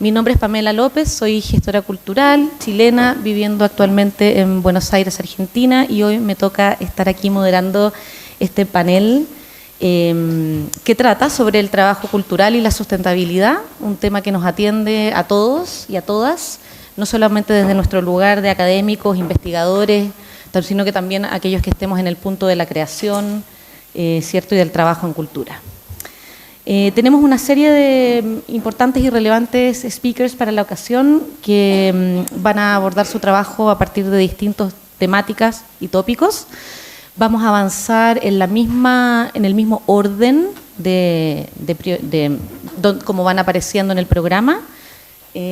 Mi nombre es Pamela López, soy gestora cultural chilena, viviendo actualmente en Buenos Aires, Argentina, y hoy me toca estar aquí moderando este panel que trata sobre el trabajo cultural y la sustentabilidad, un tema que nos atiende a todos y a todas, no solamente desde nuestro lugar de académicos, investigadores, sino que también aquellos que estemos en el punto de la creación, ¿cierto? Y del trabajo en cultura. Tenemos una serie de importantes y relevantes speakers para la ocasión que van a abordar su trabajo a partir de distintas temáticas y tópicos. Vamos a avanzar en el mismo orden como van apareciendo en el programa.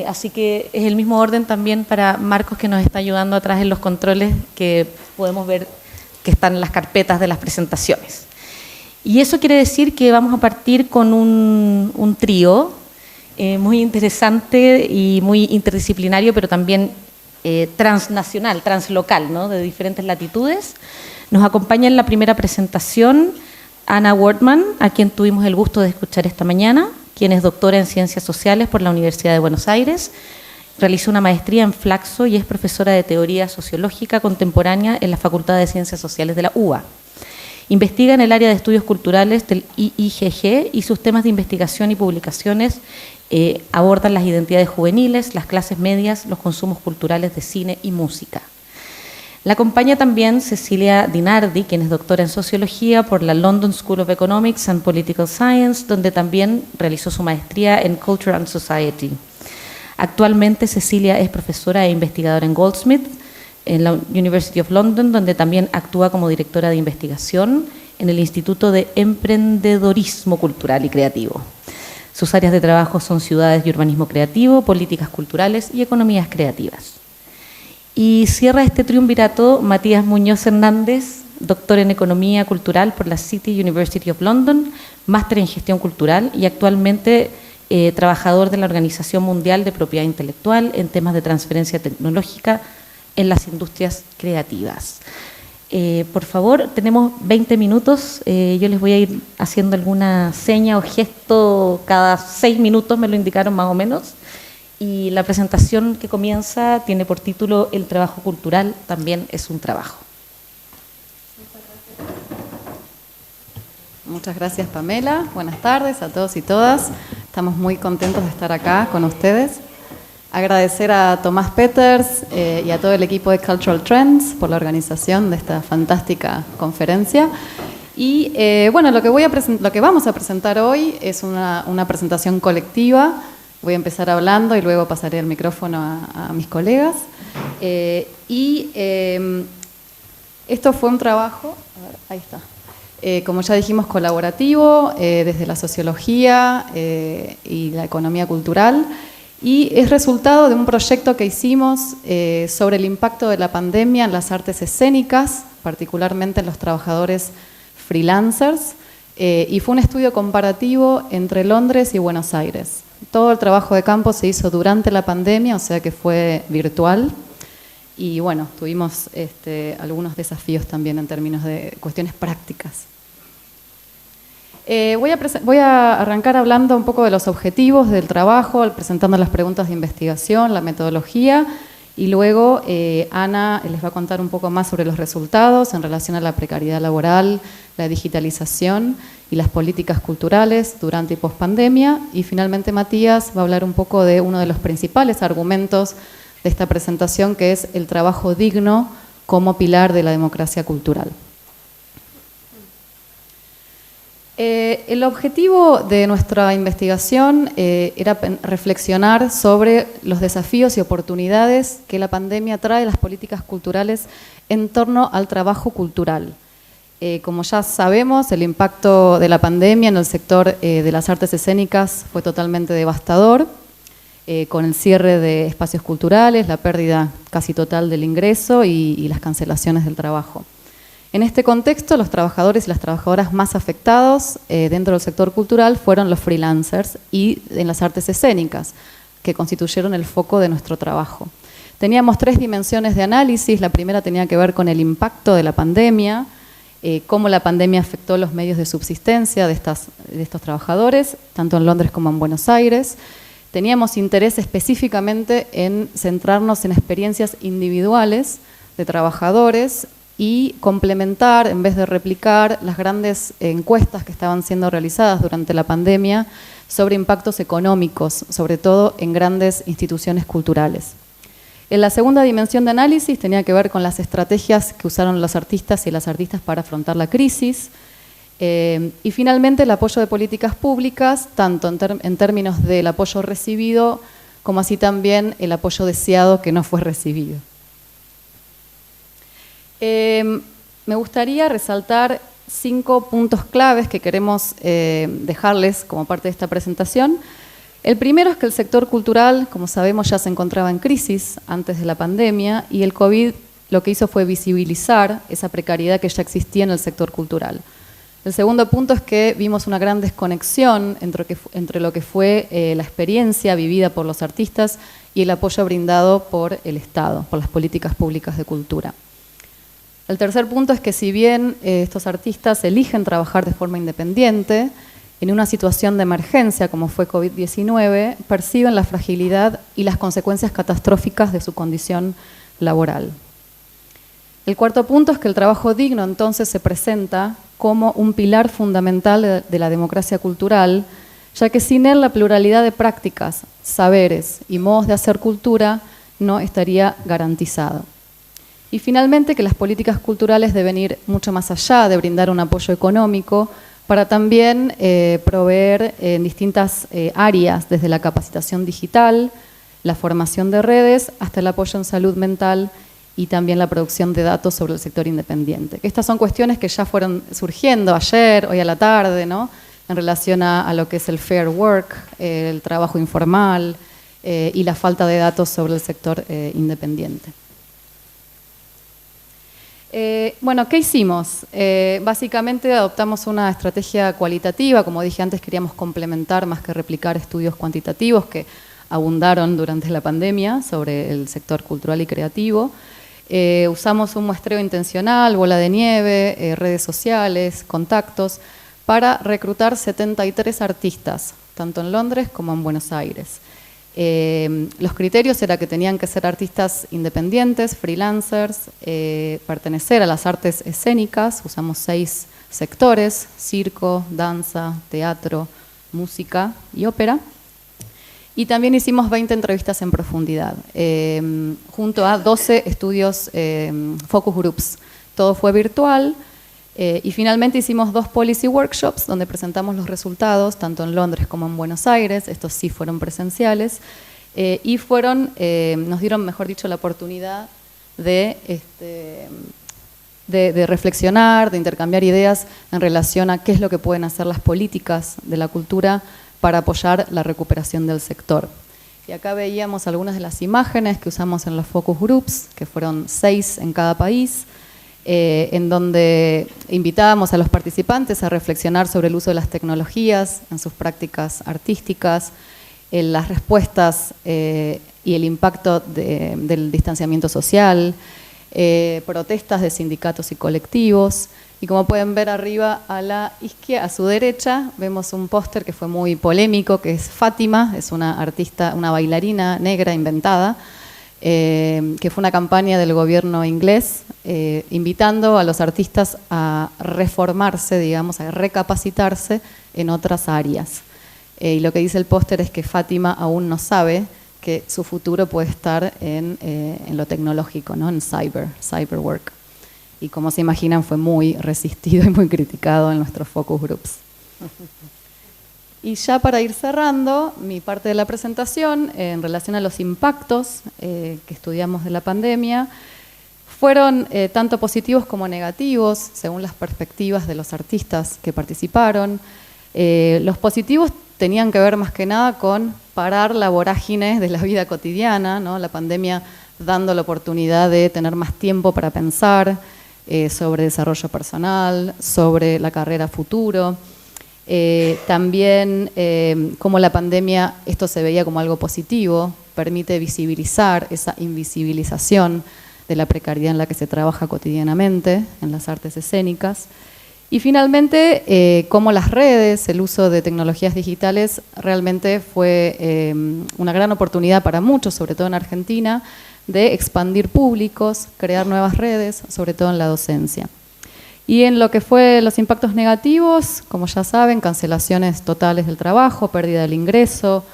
Así que es el mismo orden también para Marcos, que nos está ayudando atrás en los controles, que podemos ver que están en las carpetas de las presentaciones. Y eso quiere decir que vamos a partir con un trío muy interesante y muy interdisciplinario, pero también transnacional, translocal, ¿no? De diferentes latitudes. Nos acompaña en la primera presentación Anna Wortmann, a quien tuvimos el gusto de escuchar esta mañana, quien es doctora en Ciencias Sociales por la Universidad de Buenos Aires, realizó una maestría en Flaxo y es profesora de Teoría Sociológica Contemporánea en la Facultad de Ciencias Sociales de la UBA. Investiga en el área de estudios culturales del IIGG y sus temas de investigación y publicaciones abordan las identidades juveniles, las clases medias, los consumos culturales de cine y música. La acompaña también Cecilia Dinardi, quien es doctora en Sociología por la London School of Economics and Political Science, donde también realizó su maestría en Culture and Society. Actualmente Cecilia es profesora e investigadora en Goldsmith, en la University of London, donde también actúa como directora de investigación en el Instituto de Emprendedorismo Cultural y Creativo. Sus áreas de trabajo son ciudades y urbanismo creativo, políticas culturales y economías creativas. Y cierra este triunvirato Matías Muñoz Hernández, doctor en Economía Cultural por la City University of London, máster en Gestión Cultural y actualmente trabajador de la Organización Mundial de Propiedad Intelectual en temas de transferencia tecnológica en las industrias creativas. Por favor, tenemos 20 minutos. Yo les voy a ir haciendo alguna seña o gesto cada 6 minutos, me lo indicaron más o menos. Y la presentación que comienza tiene por título El trabajo cultural también es un trabajo. Muchas gracias, Pamela. Buenas tardes a todos y todas. Estamos muy contentos de estar acá con ustedes. Agradecer a Tomás Peters y a todo el equipo de Cultural Trends por la organización de esta fantástica conferencia. Y bueno, lo que vamos a presentar hoy es una presentación colectiva. Voy a empezar hablando y luego pasaré el micrófono a mis colegas. Esto fue un trabajo, a ver, ahí está, como ya dijimos, colaborativo desde la sociología y la economía cultural. Y es resultado de un proyecto que hicimos sobre el impacto de la pandemia en las artes escénicas, particularmente en los trabajadores freelancers, y fue un estudio comparativo entre Londres y Buenos Aires. Todo el trabajo de campo se hizo durante la pandemia, o sea que fue virtual, y bueno, tuvimos algunos desafíos también en términos de cuestiones prácticas. Voy a arrancar hablando un poco de los objetivos del trabajo, presentando las preguntas de investigación, la metodología, y luego Ana les va a contar un poco más sobre los resultados en relación a la precariedad laboral, la digitalización y las políticas culturales durante y pospandemia, y finalmente Matías va a hablar un poco de uno de los principales argumentos de esta presentación, que es el trabajo digno como pilar de la democracia cultural. El objetivo de nuestra investigación era reflexionar sobre los desafíos y oportunidades que la pandemia trae a las políticas culturales en torno al trabajo cultural. Como ya sabemos, el impacto de la pandemia en el sector de las artes escénicas fue totalmente devastador, con el cierre de espacios culturales, la pérdida casi total del ingreso y las cancelaciones del trabajo. En este contexto, los trabajadores y las trabajadoras más afectados dentro del sector cultural fueron los freelancers y en las artes escénicas, que constituyeron el foco de nuestro trabajo. Teníamos 3 dimensiones de análisis. La primera tenía que ver con el impacto de la pandemia, cómo la pandemia afectó los medios de subsistencia de estos trabajadores, tanto en Londres como en Buenos Aires. teníamos interés específicamente en centrarnos en experiencias individuales de trabajadores y complementar, en vez de replicar, las grandes encuestas que estaban siendo realizadas durante la pandemia sobre impactos económicos, sobre todo en grandes instituciones culturales. En la segunda dimensión de análisis tenía que ver con las estrategias que usaron los artistas y las artistas para afrontar la crisis. Y finalmente el apoyo de políticas públicas, tanto en términos del apoyo recibido, como así también el apoyo deseado que no fue recibido. Me gustaría resaltar 5 puntos claves que queremos dejarles como parte de esta presentación. El primero es que el sector cultural, como sabemos, ya se encontraba en crisis antes de la pandemia y el COVID lo que hizo fue visibilizar esa precariedad que ya existía en el sector cultural. El segundo punto es que vimos una gran desconexión entre lo que fue la experiencia vivida por los artistas y el apoyo brindado por el Estado, por las políticas públicas de cultura. El tercer punto es que si bien estos artistas eligen trabajar de forma independiente, en una situación de emergencia como fue COVID-19, perciben la fragilidad y las consecuencias catastróficas de su condición laboral. El cuarto punto es que el trabajo digno entonces se presenta como un pilar fundamental de la democracia cultural, ya que sin él la pluralidad de prácticas, saberes y modos de hacer cultura no estaría garantizado. Y finalmente que las políticas culturales deben ir mucho más allá de brindar un apoyo económico para también proveer en distintas áreas, desde la capacitación digital, la formación de redes, hasta el apoyo en salud mental y también la producción de datos sobre el sector independiente. Estas son cuestiones que ya fueron surgiendo ayer, hoy a la tarde, ¿no? En relación a lo que es el fair work, el trabajo informal y la falta de datos sobre el sector independiente. Bueno, ¿qué hicimos? Básicamente adoptamos una estrategia cualitativa, como dije antes, queríamos complementar más que replicar estudios cuantitativos que abundaron durante la pandemia sobre el sector cultural y creativo. Usamos un muestreo intencional, bola de nieve, redes sociales, contactos, para reclutar 73 artistas, tanto en Londres como en Buenos Aires. Los criterios eran que tenían que ser artistas independientes, freelancers, pertenecer a las artes escénicas, usamos 6 sectores: circo, danza, teatro, música y ópera. Y también hicimos 20 entrevistas en profundidad, junto a 12 estudios focus groups. Todo fue virtual. Y finalmente hicimos 2 policy workshops donde presentamos los resultados, tanto en Londres como en Buenos Aires. Estos sí fueron presenciales. Y nos dieron, mejor dicho, la oportunidad de reflexionar, de intercambiar ideas en relación a qué es lo que pueden hacer las políticas de la cultura para apoyar la recuperación del sector. Y acá veíamos algunas de las imágenes que usamos en los focus groups, que fueron 6 en cada país, en donde invitábamos a los participantes a reflexionar sobre el uso de las tecnologías en sus prácticas artísticas, en las respuestas y el impacto del distanciamiento social, protestas de sindicatos y colectivos. Y como pueden ver arriba a la izquierda, a su derecha, vemos un póster que fue muy polémico, que es Fátima, es una artista, una bailarina negra inventada, que fue una campaña del gobierno inglés invitando a los artistas a reformarse, digamos, a recapacitarse en otras áreas. Y lo que dice el póster es que Fátima aún no sabe que su futuro puede estar en lo tecnológico, ¿no? En cyberwork. Y como se imaginan, fue muy resistido y muy criticado en nuestros focus groups. Y ya para ir cerrando mi parte de la presentación, en relación a los impactos que estudiamos de la pandemia, fueron tanto positivos como negativos, según las perspectivas de los artistas que participaron. Los positivos tenían que ver más que nada con parar la vorágine de la vida cotidiana, ¿no? La pandemia dando la oportunidad de tener más tiempo para pensar sobre desarrollo personal, sobre la carrera futuro. También como la pandemia, esto se veía como algo positivo, permite visibilizar esa invisibilización de la precariedad en la que se trabaja cotidianamente en las artes escénicas. Y finalmente, cómo las redes, el uso de tecnologías digitales realmente fue una gran oportunidad para muchos, sobre todo en Argentina, de expandir públicos, crear nuevas redes, sobre todo en la docencia. Y en lo que fue los impactos negativos, como ya saben, cancelaciones totales del trabajo, pérdida del ingreso,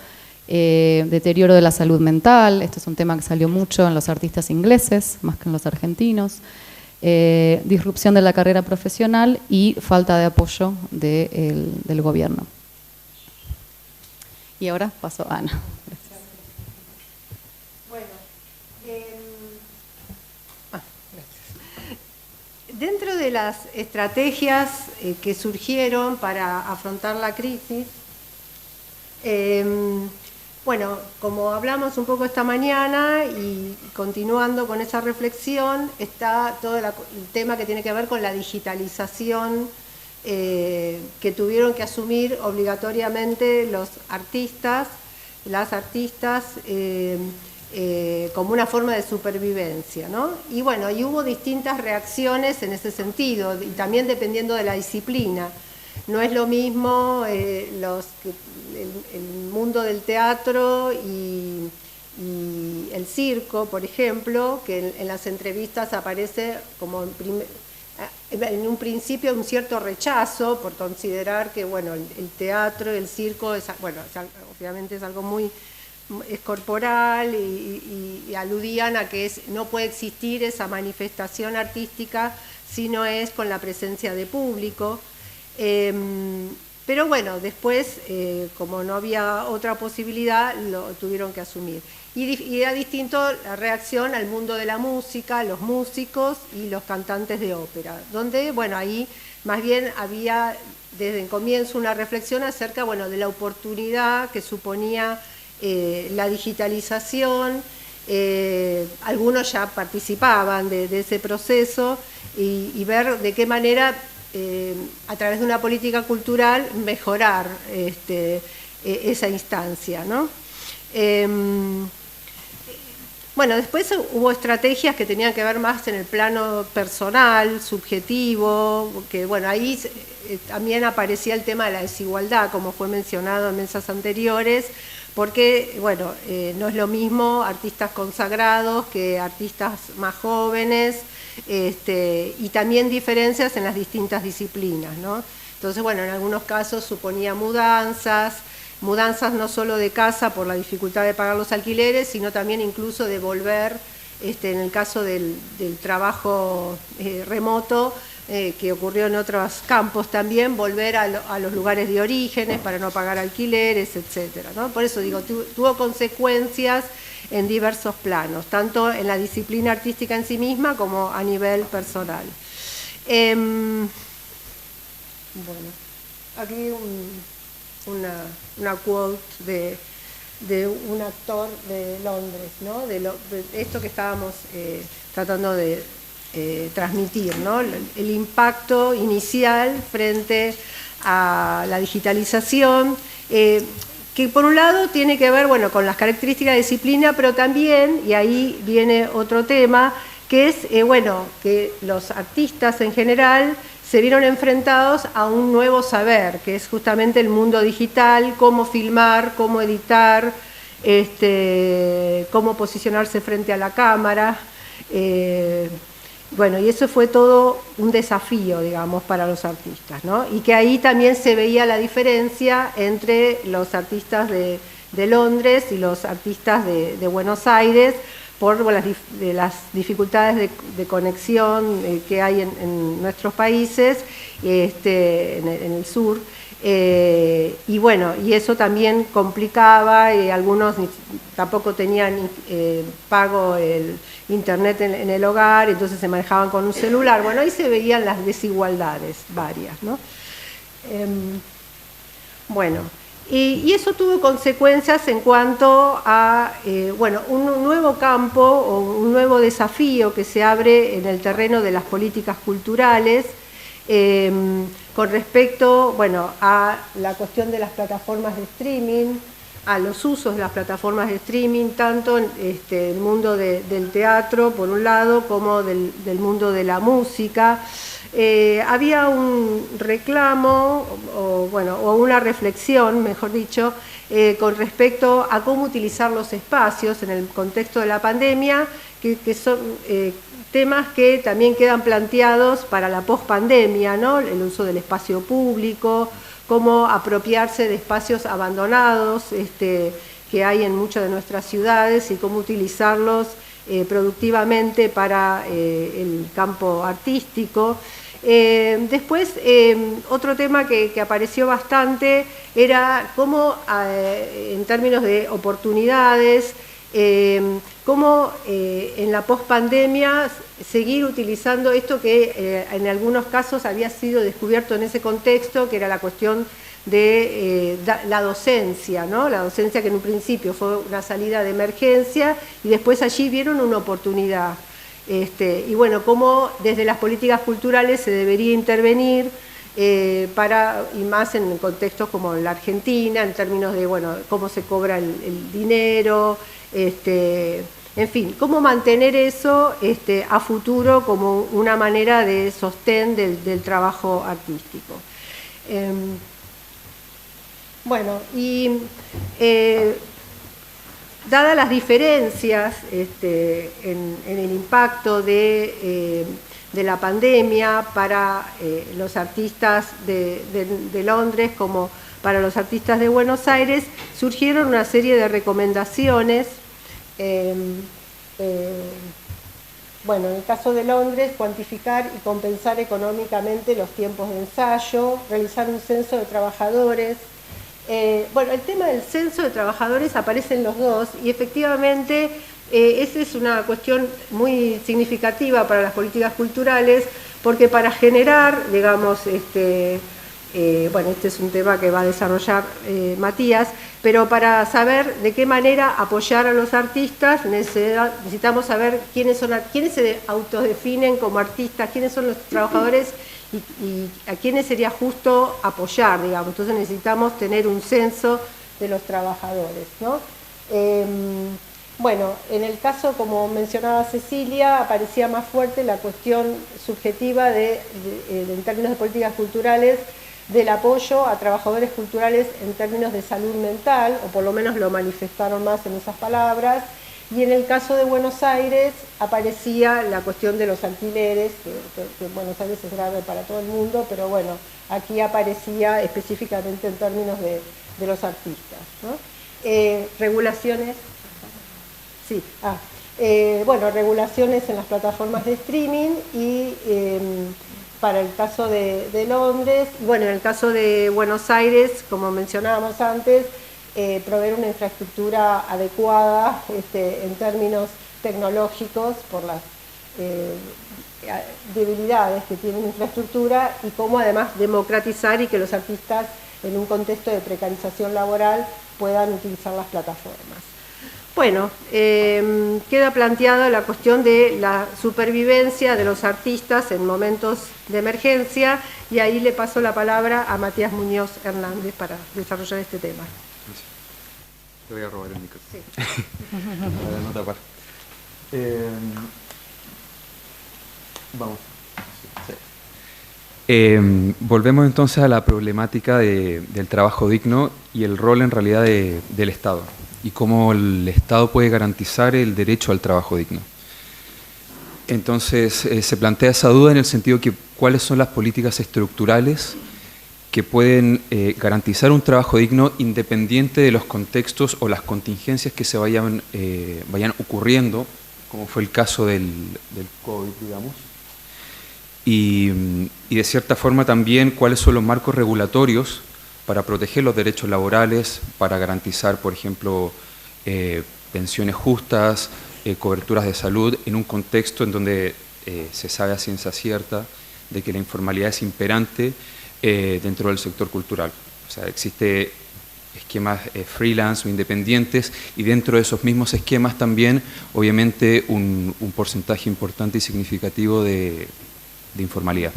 deterioro de la salud mental, esto es un tema que salió mucho en los artistas ingleses, más que en los argentinos, disrupción de la carrera profesional y falta de apoyo del gobierno. Y ahora paso a Ana. Gracias. Bueno, dentro de las estrategias que surgieron para afrontar la crisis, bueno, como hablamos un poco esta mañana y continuando con esa reflexión, está todo el tema que tiene que ver con la digitalización que tuvieron que asumir obligatoriamente los artistas, las artistas, como una forma de supervivencia, ¿no? Y bueno, y hubo distintas reacciones en ese sentido, y también dependiendo de la disciplina. No es lo mismo el mundo del teatro y el circo, por ejemplo, que en las entrevistas aparece como en un principio un cierto rechazo por considerar que bueno, el teatro y el circo obviamente es algo muy corporal y aludían a que no puede existir esa manifestación artística si no es con la presencia de público. Pero bueno, después, como no había otra posibilidad, lo tuvieron que asumir. Y era distinto la reacción al mundo de la música, los músicos y los cantantes de ópera, donde, bueno, ahí más bien había desde el comienzo una reflexión acerca, bueno, de la oportunidad que suponía la digitalización. Algunos ya participaban de ese proceso y ver de qué manera a través de una política cultural mejorar esa instancia, ¿no? Bueno, después hubo estrategias que tenían que ver más en el plano personal, subjetivo, que bueno, ahí también aparecía el tema de la desigualdad, como fue mencionado en mesas anteriores, porque bueno, no es lo mismo artistas consagrados que artistas más jóvenes, y también diferencias en las distintas disciplinas, ¿no? Entonces, bueno, en algunos casos suponía mudanzas no solo de casa por la dificultad de pagar los alquileres, sino también incluso de volver, en el caso del trabajo remoto, que ocurrió en otros campos también, volver a los lugares de orígenes para no pagar alquileres, etcétera, ¿no? Por eso digo, tuvo consecuencias en diversos planos, tanto en la disciplina artística en sí misma como a nivel personal. Bueno, aquí una quote de un actor de Londres, ¿no? De esto que estábamos tratando de transmitir, ¿no? El impacto inicial frente a la digitalización, que por un lado tiene que ver, bueno, con las características de disciplina, pero también, y ahí viene otro tema, que es, bueno, que los artistas en general se vieron enfrentados a un nuevo saber, que es justamente el mundo digital, cómo filmar, cómo editar, cómo posicionarse frente a la cámara. Bueno, y eso fue todo un desafío, digamos, para los artistas, ¿no? Y que ahí también se veía la diferencia entre los artistas de Londres y los artistas de Buenos Aires, por las dificultades de conexión que hay en nuestros países, en el sur. Y bueno, y eso también complicaba, algunos tampoco tenían pago el internet en el hogar, entonces se manejaban con un celular. Bueno, ahí se veían las desigualdades varias, ¿no? Bueno, y eso tuvo consecuencias en cuanto a bueno, un nuevo campo o un nuevo desafío que se abre en el terreno de las políticas culturales, con respecto, bueno, a la cuestión de las plataformas de streaming, a los usos de las plataformas de streaming, tanto en el mundo del teatro, por un lado, como del mundo de la música. Había un reclamo, o una reflexión, mejor dicho, con respecto a cómo utilizar los espacios en el contexto de la pandemia, que son temas que también quedan planteados para la pospandemia, ¿no? El uso del espacio público, cómo apropiarse de espacios abandonados que hay en muchas de nuestras ciudades y cómo utilizarlos productivamente para el campo artístico. Después, otro tema que apareció bastante era cómo, en términos de oportunidades, cómo en la pospandemia seguir utilizando esto que en algunos casos había sido descubierto en ese contexto, que era la cuestión de la docencia, ¿no? La docencia que en un principio fue una salida de emergencia y después allí vieron una oportunidad. Y bueno, cómo desde las políticas culturales se debería intervenir y más en contextos como la Argentina, en términos de, cómo se cobra el dinero, en fin, cómo mantener eso a futuro como una manera de sostén del trabajo artístico. Dadas las diferencias en el impacto de la pandemia para los artistas de Londres como para los artistas de Buenos Aires, surgieron una serie de recomendaciones. En el caso de Londres, cuantificar y compensar económicamente los tiempos de ensayo, realizar un censo de trabajadores. El tema del censo de trabajadores aparece en los dos y efectivamente esa es una cuestión muy significativa para las políticas culturales porque para generar, digamos, este es un tema que va a desarrollar Matías, pero para saber de qué manera apoyar a los artistas necesitamos saber quiénes se autodefinen como artistas, quiénes son los trabajadores y a quiénes sería justo apoyar, digamos. Entonces necesitamos tener un censo de los trabajadores, ¿no? En el caso, como mencionaba Cecilia, aparecía más fuerte la cuestión subjetiva en términos de políticas culturales, del apoyo a trabajadores culturales en términos de salud mental, o por lo menos lo manifestaron más en esas palabras, y en el caso de Buenos Aires aparecía la cuestión de los alquileres, que Buenos Aires es grave para todo el mundo, pero aquí aparecía específicamente en términos de los artistas, ¿no? Regulaciones, sí, regulaciones en las plataformas de streaming y para el caso de Londres, en el caso de Buenos Aires, como mencionábamos antes, proveer una infraestructura adecuada en términos tecnológicos por las debilidades que tiene la infraestructura y cómo además democratizar y que los artistas en un contexto de precarización laboral puedan utilizar las plataformas. Queda planteada la cuestión de la supervivencia de los artistas en momentos de emergencia y ahí le paso la palabra a Matías Muñoz Hernández para desarrollar este tema. Te voy a robar el micrófono. Sí. Para no tapar. Vamos. Sí. Volvemos entonces a la problemática del trabajo digno y el rol en realidad del Estado y cómo el Estado puede garantizar el derecho al trabajo digno. Entonces se plantea esa duda en el sentido que cuáles son las políticas estructurales que pueden garantizar un trabajo digno independiente de los contextos o las contingencias que se vayan ocurriendo, como fue el caso del COVID, digamos. Y de cierta forma también cuáles son los marcos regulatorios para proteger los derechos laborales, para garantizar, por ejemplo, pensiones justas, coberturas de salud, en un contexto en donde se sabe a ciencia cierta de que la informalidad es imperante dentro del sector cultural. O sea, existe esquemas freelance o independientes y dentro de esos mismos esquemas también, obviamente, un porcentaje importante y significativo de informalidad.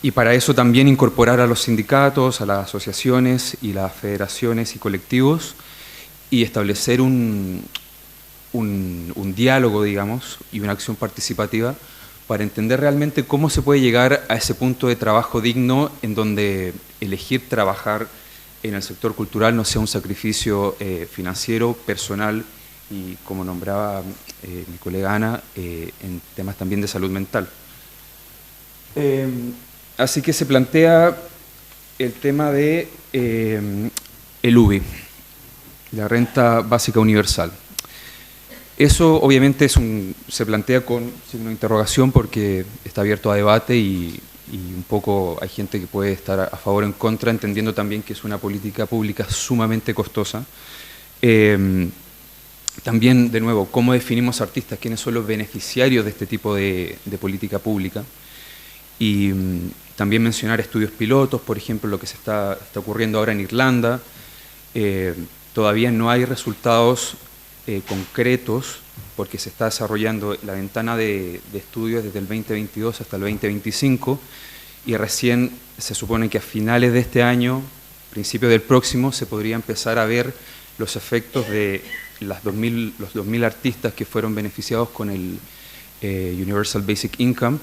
Y para eso también incorporar a los sindicatos, a las asociaciones y las federaciones y colectivos y establecer un diálogo, digamos, y una acción participativa para entender realmente cómo se puede llegar a ese punto de trabajo digno en donde elegir trabajar en el sector cultural no sea un sacrificio financiero, personal y, como nombraba mi colega Ana, en temas también de salud mental. Así que se plantea el tema de el UBI, la renta básica universal. Eso obviamente se plantea con signo de interrogación porque está abierto a debate y un poco hay gente que puede estar a favor o en contra, entendiendo también que es una política pública sumamente costosa. También, de nuevo, ¿cómo definimos artistas? ¿Quiénes son los beneficiarios de este tipo de política pública? Y también mencionar estudios pilotos, por ejemplo, lo que se está ocurriendo ahora en Irlanda. Todavía no hay resultados concretos porque se está desarrollando la ventana de estudios desde el 2022 hasta el 2025 y recién se supone que a finales de este año, principios del próximo, se podría empezar a ver los efectos de los 2.000 artistas que fueron beneficiados con el Universal Basic Income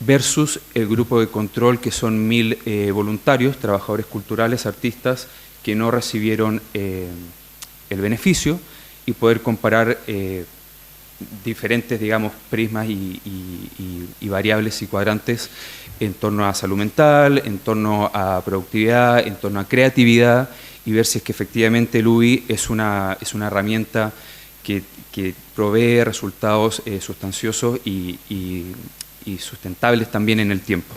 versus el grupo de control que son 1.000 voluntarios, trabajadores culturales, artistas que no recibieron el beneficio y poder comparar diferentes, digamos, prismas y variables y cuadrantes en torno a salud mental, en torno a productividad, en torno a creatividad y ver si es que efectivamente el UBI es una herramienta que provee resultados sustanciosos y sustentables también en el tiempo.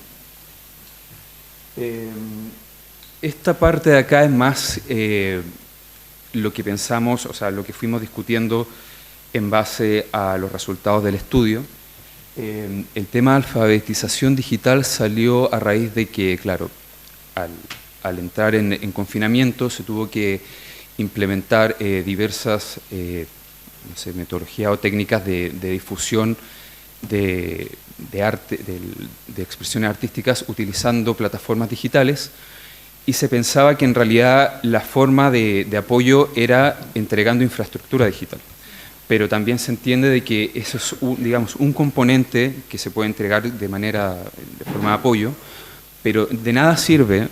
Esta parte de acá es más lo que pensamos, o sea, lo que fuimos discutiendo en base a los resultados del estudio. El tema de alfabetización digital salió a raíz de que, claro, al entrar en confinamiento se tuvo que implementar diversas no sé, metodologías o técnicas de difusión de arte, de expresiones artísticas utilizando plataformas digitales y se pensaba que en realidad la forma de apoyo era entregando infraestructura digital. Pero también se entiende de que eso es digamos, un componente que se puede entregar de forma de apoyo, pero de nada sirve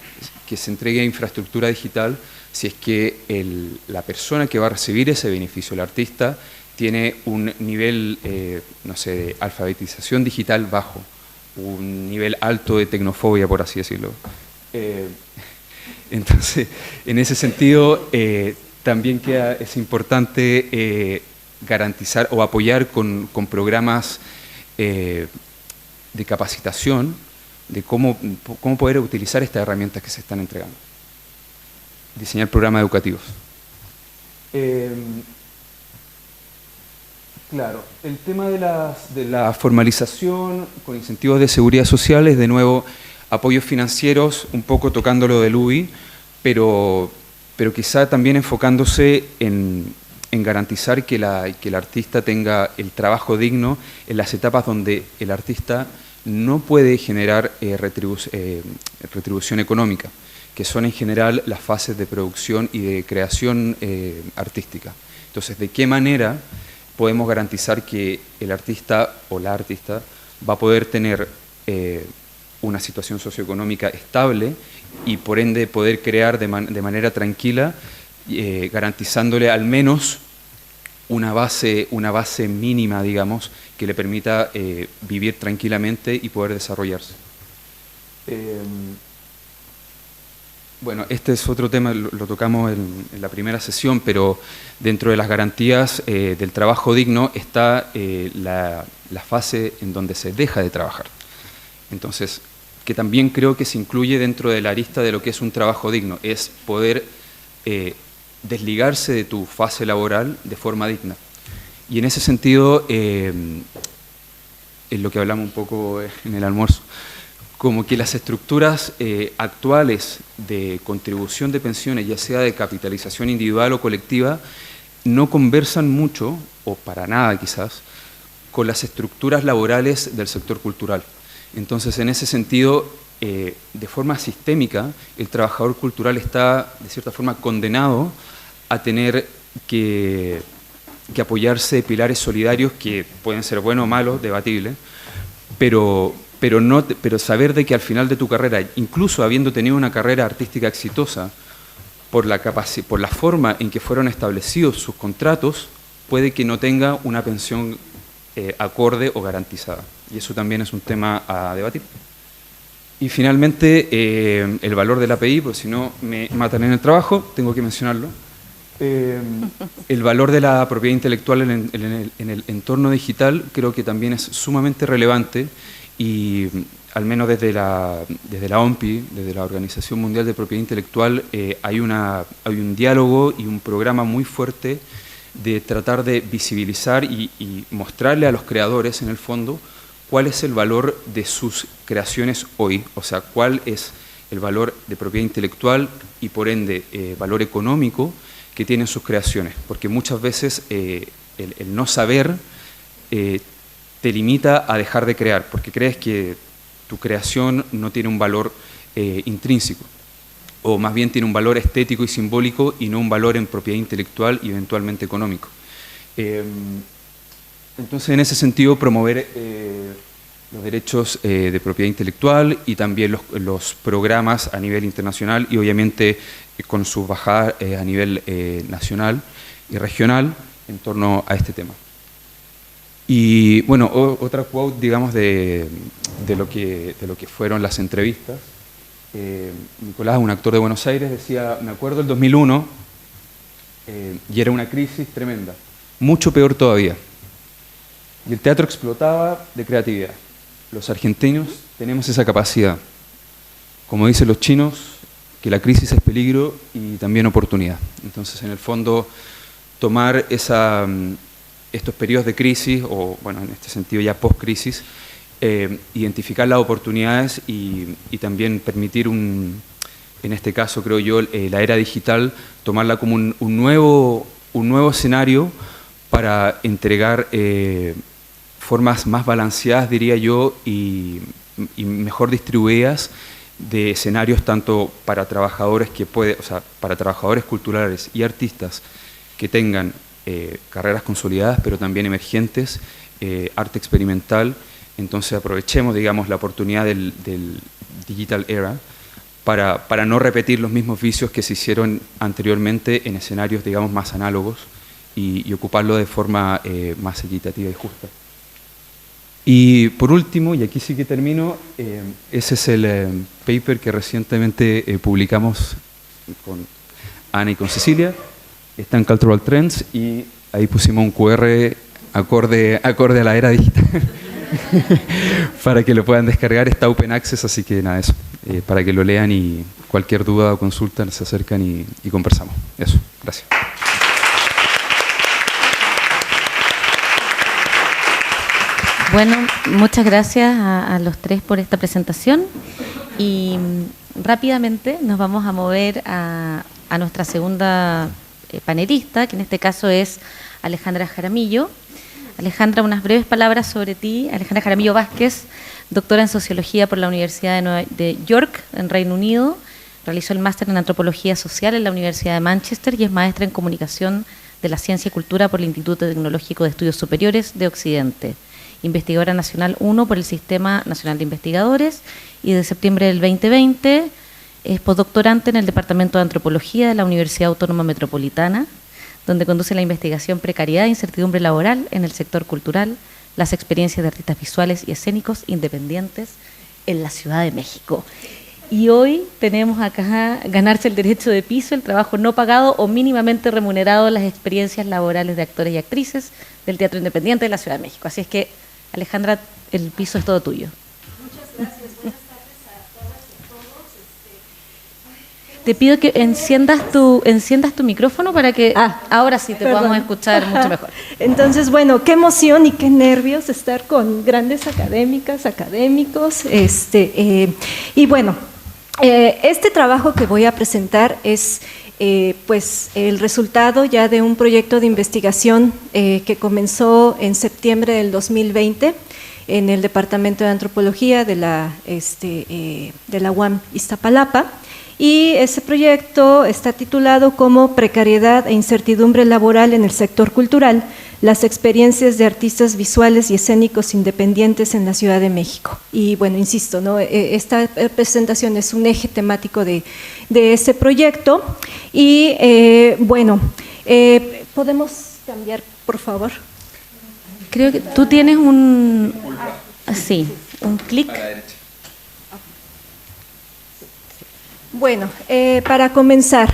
que se entregue infraestructura digital si es que la persona que va a recibir ese beneficio, el artista, tiene un nivel, no sé, de alfabetización digital bajo, un nivel alto de tecnofobia, por así decirlo. Entonces, en ese sentido, también es importante garantizar o apoyar con programas de capacitación de cómo poder utilizar estas herramientas que se están entregando. Diseñar programas educativos. Claro, el tema de la formalización con incentivos de seguridad social es de nuevo apoyos financieros, un poco tocando lo del UBI, pero quizá también enfocándose en garantizar que el artista tenga el trabajo digno en las etapas donde el artista no puede generar retribución económica, que son en general las fases de producción y de creación artística. Entonces, ¿de qué manera podemos garantizar que el artista o la artista va a poder tener una situación socioeconómica estable y por ende poder crear de manera tranquila, garantizándole al menos una base mínima, digamos, que le permita vivir tranquilamente y poder desarrollarse? Bueno, este es otro tema, lo tocamos en la primera sesión, pero dentro de las garantías del trabajo digno está la fase en donde se deja de trabajar. Entonces, que también creo que se incluye dentro de la arista de lo que es un trabajo digno, es poder desligarse de tu fase laboral de forma digna. Y en ese sentido, es lo que hablamos un poco en el almuerzo, como que las estructuras actuales de contribución de pensiones, ya sea de capitalización individual o colectiva, no conversan mucho, o para nada quizás, con las estructuras laborales del sector cultural. Entonces, en ese sentido, de forma sistémica, el trabajador cultural está, de cierta forma, condenado a tener que apoyarse de pilares solidarios que pueden ser buenos o malos, debatibles, pero saber de que al final de tu carrera, incluso habiendo tenido una carrera artística exitosa, por la forma en que fueron establecidos sus contratos, puede que no tenga una pensión acorde o garantizada. Y eso también es un tema a debatir. Y finalmente, el valor del API, porque si no me matan en el trabajo, tengo que mencionarlo. El valor de la propiedad intelectual en el entorno digital creo que también es sumamente relevante y al menos desde la OMPI, desde la Organización Mundial de Propiedad Intelectual, hay un diálogo y un programa muy fuerte de tratar de visibilizar y mostrarle a los creadores, en el fondo, cuál es el valor de sus creaciones hoy, o sea, cuál es el valor de propiedad intelectual y por ende valor económico que tienen sus creaciones, porque muchas veces el no saber te limita a dejar de crear, porque crees que tu creación no tiene un valor intrínseco, o más bien tiene un valor estético y simbólico y no un valor en propiedad intelectual y eventualmente económico. Entonces, en ese sentido, promover los derechos de propiedad intelectual y también los programas a nivel internacional y obviamente con sus bajadas a nivel nacional y regional en torno a este tema. Y bueno, otra quote, digamos, de lo que fueron las entrevistas. Nicolás, un actor de Buenos Aires, decía, me acuerdo del 2001 y era una crisis tremenda, mucho peor todavía. Y el teatro explotaba de creatividad. Los argentinos tenemos esa capacidad. Como dicen los chinos, que la crisis es peligro y también oportunidad. Entonces, en el fondo, tomar estos periodos de crisis, o bueno, en este sentido ya post-crisis, identificar las oportunidades y también permitir en este caso creo yo, la era digital, tomarla como un nuevo escenario para entregar formas más balanceadas, diría yo, y mejor distribuidas de escenarios tanto para trabajadores para trabajadores culturales y artistas que tengan carreras consolidadas, pero también emergentes, arte experimental. Entonces aprovechemos, digamos, la oportunidad del digital era para no repetir los mismos vicios que se hicieron anteriormente en escenarios, digamos, más análogos y ocuparlo de forma más equitativa y justa. Y por último, y aquí sí que termino, ese es el paper que recientemente publicamos con Ana y con Cecilia, está en Cultural Trends y ahí pusimos un QR acorde a la era digital para que lo puedan descargar, está Open Access, así que nada, eso, para que lo lean y cualquier duda o consulta se acercan y conversamos. Eso, gracias. Bueno, muchas gracias a los tres por esta presentación y rápidamente nos vamos a mover a nuestra segunda panelista, que en este caso es Alejandra Jaramillo. Alejandra, unas breves palabras sobre ti. Alejandra Jaramillo Vázquez, doctora en Sociología por la Universidad de York, en Reino Unido. Realizó el máster en Antropología Social en la Universidad de Manchester y es maestra en Comunicación de la Ciencia y Cultura por el Instituto Tecnológico de Estudios Superiores de Occidente. Investigadora Nacional 1 por el Sistema Nacional de Investigadores y de septiembre del 2020 es postdoctorante en el Departamento de Antropología de la Universidad Autónoma Metropolitana, donde conduce la investigación Precariedad e Incertidumbre Laboral en el sector cultural, las experiencias de artistas visuales y escénicos independientes en la Ciudad de México. Y hoy tenemos acá ganarse el derecho de piso, el trabajo no pagado o mínimamente remunerado, las experiencias laborales de actores y actrices del Teatro Independiente de la Ciudad de México. Así es que, Alejandra, el piso es todo tuyo. Muchas gracias. Buenas tardes a todas y a todos. Te pido que enciendas tu micrófono para que ahora sí te podamos escuchar mucho mejor. Entonces, bueno, qué emoción y qué nervios estar con grandes académicos. Y bueno, este trabajo que voy a presentar es pues el resultado ya de un proyecto de investigación que comenzó en septiembre del 2020 en el Departamento de Antropología de la UAM Iztapalapa. Y ese proyecto está titulado como Precariedad e incertidumbre laboral en el sector cultural, las experiencias de artistas visuales y escénicos independientes en la Ciudad de México. Y bueno, insisto, ¿no? Esta presentación es un eje temático de ese proyecto. Y ¿podemos cambiar, por favor? Creo que tú tienes un clic. Bueno, para comenzar,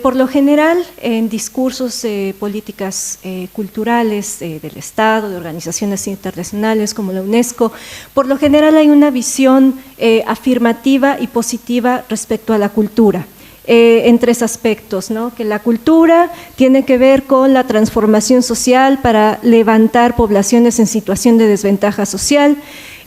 por lo general en discursos de políticas culturales del Estado, de organizaciones internacionales como la UNESCO, por lo general hay una visión afirmativa y positiva respecto a la cultura. En tres aspectos, ¿no? Que la cultura tiene que ver con la transformación social para levantar poblaciones en situación de desventaja social,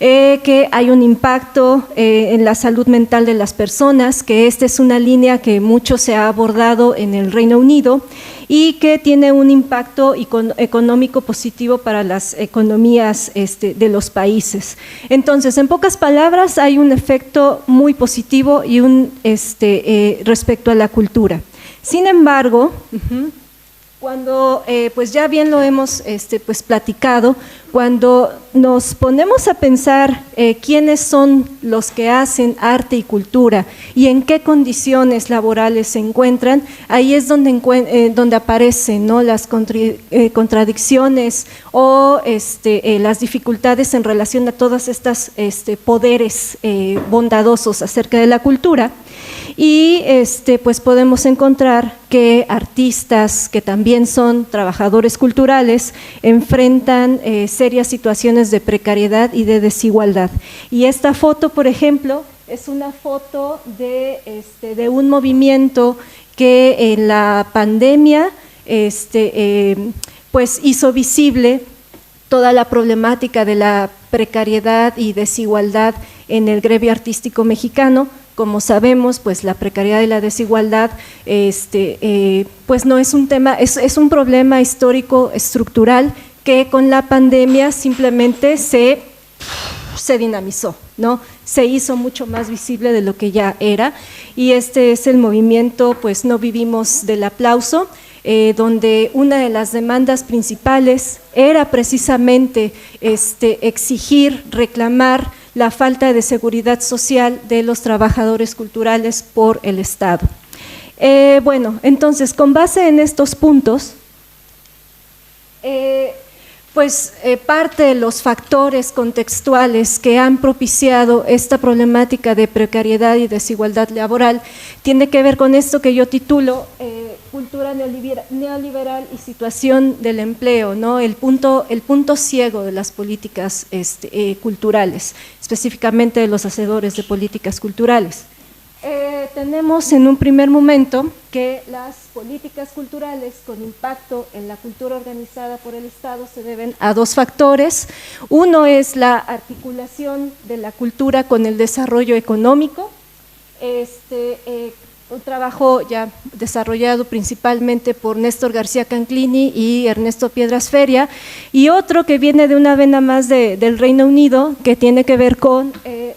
que hay un impacto en la salud mental de las personas, que esta es una línea que mucho se ha abordado en el Reino Unido y que tiene un impacto económico positivo para las economías de los países. Entonces, en pocas palabras, hay un efecto muy positivo y respecto a la cultura. Sin embargo, cuando, pues ya bien lo hemos platicado, cuando nos ponemos a pensar quiénes son los que hacen arte y cultura y en qué condiciones laborales se encuentran, ahí es donde aparecen, ¿no? Las contradicciones o las dificultades en relación a todas estas poderes bondadosos acerca de la cultura. Y pues podemos encontrar que artistas que también son trabajadores culturales enfrentan serias situaciones de precariedad y de desigualdad. Y esta foto, por ejemplo, es una foto de un movimiento que en la pandemia pues hizo visible toda la problemática de la precariedad y desigualdad en el gremio artístico mexicano. Como sabemos, pues la precariedad y la desigualdad pues no es un tema, es un problema histórico estructural que con la pandemia simplemente se dinamizó, ¿no? Se hizo mucho más visible de lo que ya era, y este es el movimiento, pues no vivimos del aplauso, donde una de las demandas principales era precisamente exigir, reclamar la falta de seguridad social de los trabajadores culturales por el Estado. Bueno, entonces, con base en estos puntos, parte de los factores contextuales que han propiciado esta problemática de precariedad y desigualdad laboral tiene que ver con esto que yo titulo cultura neoliberal y situación del empleo, ¿no? El punto ciego de las políticas culturales, específicamente de los hacedores de políticas culturales. Tenemos en un primer momento que las políticas culturales con impacto en la cultura organizada por el Estado se deben a dos factores. Uno es la articulación de la cultura con el desarrollo económico, un trabajo ya desarrollado principalmente por Néstor García Canclini y Ernesto Piedras Feria, y otro que viene de una vena más del Reino Unido, que tiene que ver con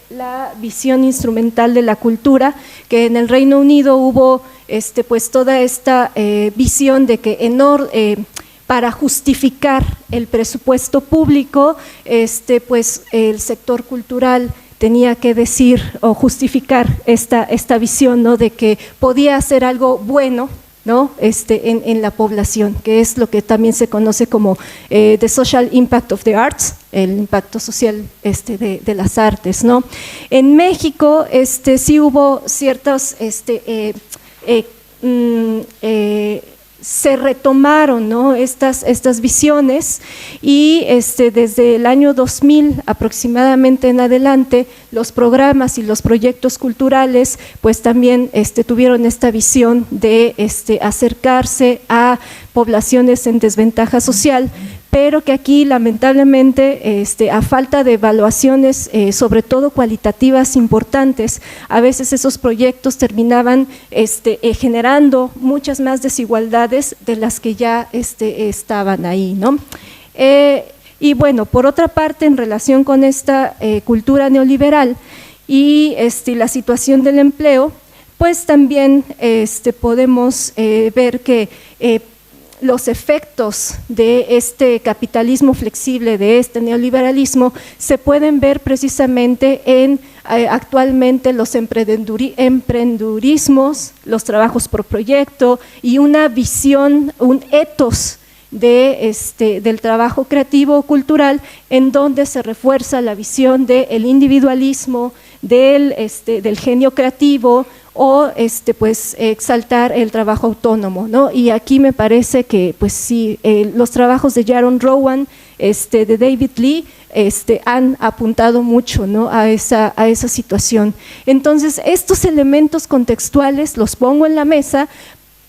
la visión instrumental de la cultura, que en el Reino Unido hubo pues toda esta visión de que para justificar el presupuesto público, pues el sector cultural tenía que decir o justificar esta visión, ¿no? De que podía hacer algo bueno, ¿no? en la población, que es lo que también se conoce como the social impact of the arts, el impacto social de las artes, ¿no? En México sí hubo ciertos se retomaron, ¿no? estas visiones, y desde el año 2000 aproximadamente en adelante, los programas y los proyectos culturales pues también tuvieron esta visión de acercarse a poblaciones en desventaja social, pero que aquí lamentablemente a falta de evaluaciones, sobre todo cualitativas importantes, a veces esos proyectos terminaban generando muchas más desigualdades de las que ya estaban ahí, ¿no? Y bueno, por otra parte, en relación con esta cultura neoliberal y la situación del empleo, pues también podemos ver que los efectos de este capitalismo flexible, de este neoliberalismo, se pueden ver precisamente en actualmente los emprendedurismos, los trabajos por proyecto y una visión, un ethos del trabajo creativo o cultural, en donde se refuerza la visión del individualismo, del genio creativo, o pues exaltar el trabajo autónomo, ¿no? Y aquí me parece que pues sí, los trabajos de Jaron Rowan, de David Lee, han apuntado mucho, ¿no?, a esa situación. Entonces, estos elementos contextuales los pongo en la mesa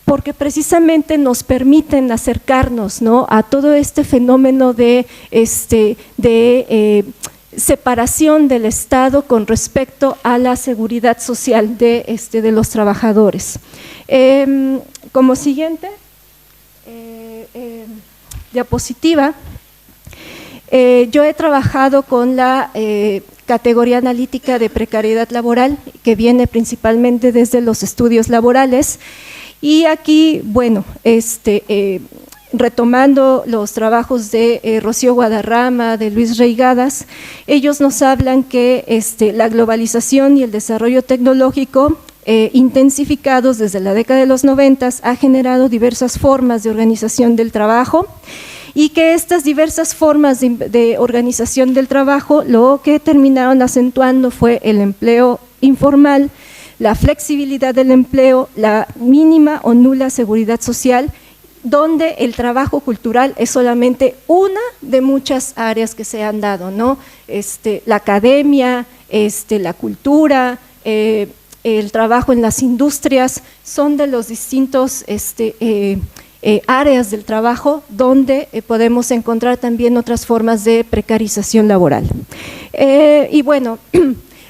porque precisamente nos permiten acercarnos, ¿no?, a todo este fenómeno de separación del Estado con respecto a la seguridad social de los trabajadores. Como siguiente diapositiva, yo he trabajado con la categoría analítica de precariedad laboral, que viene principalmente desde los estudios laborales, y aquí, bueno, retomando los trabajos de Rocío Guadarrama, de Luis Reigadas, ellos nos hablan que la globalización y el desarrollo tecnológico intensificados desde la década de los 90 ha generado diversas formas de organización del trabajo, y que estas diversas formas de organización del trabajo lo que terminaron acentuando fue el empleo informal, la flexibilidad del empleo, la mínima o nula seguridad social, donde el trabajo cultural es solamente una de muchas áreas que se han dado, ¿no? La academia, la cultura, el trabajo en las industrias, son de los distintos áreas del trabajo donde podemos encontrar también otras formas de precarización laboral. Y bueno,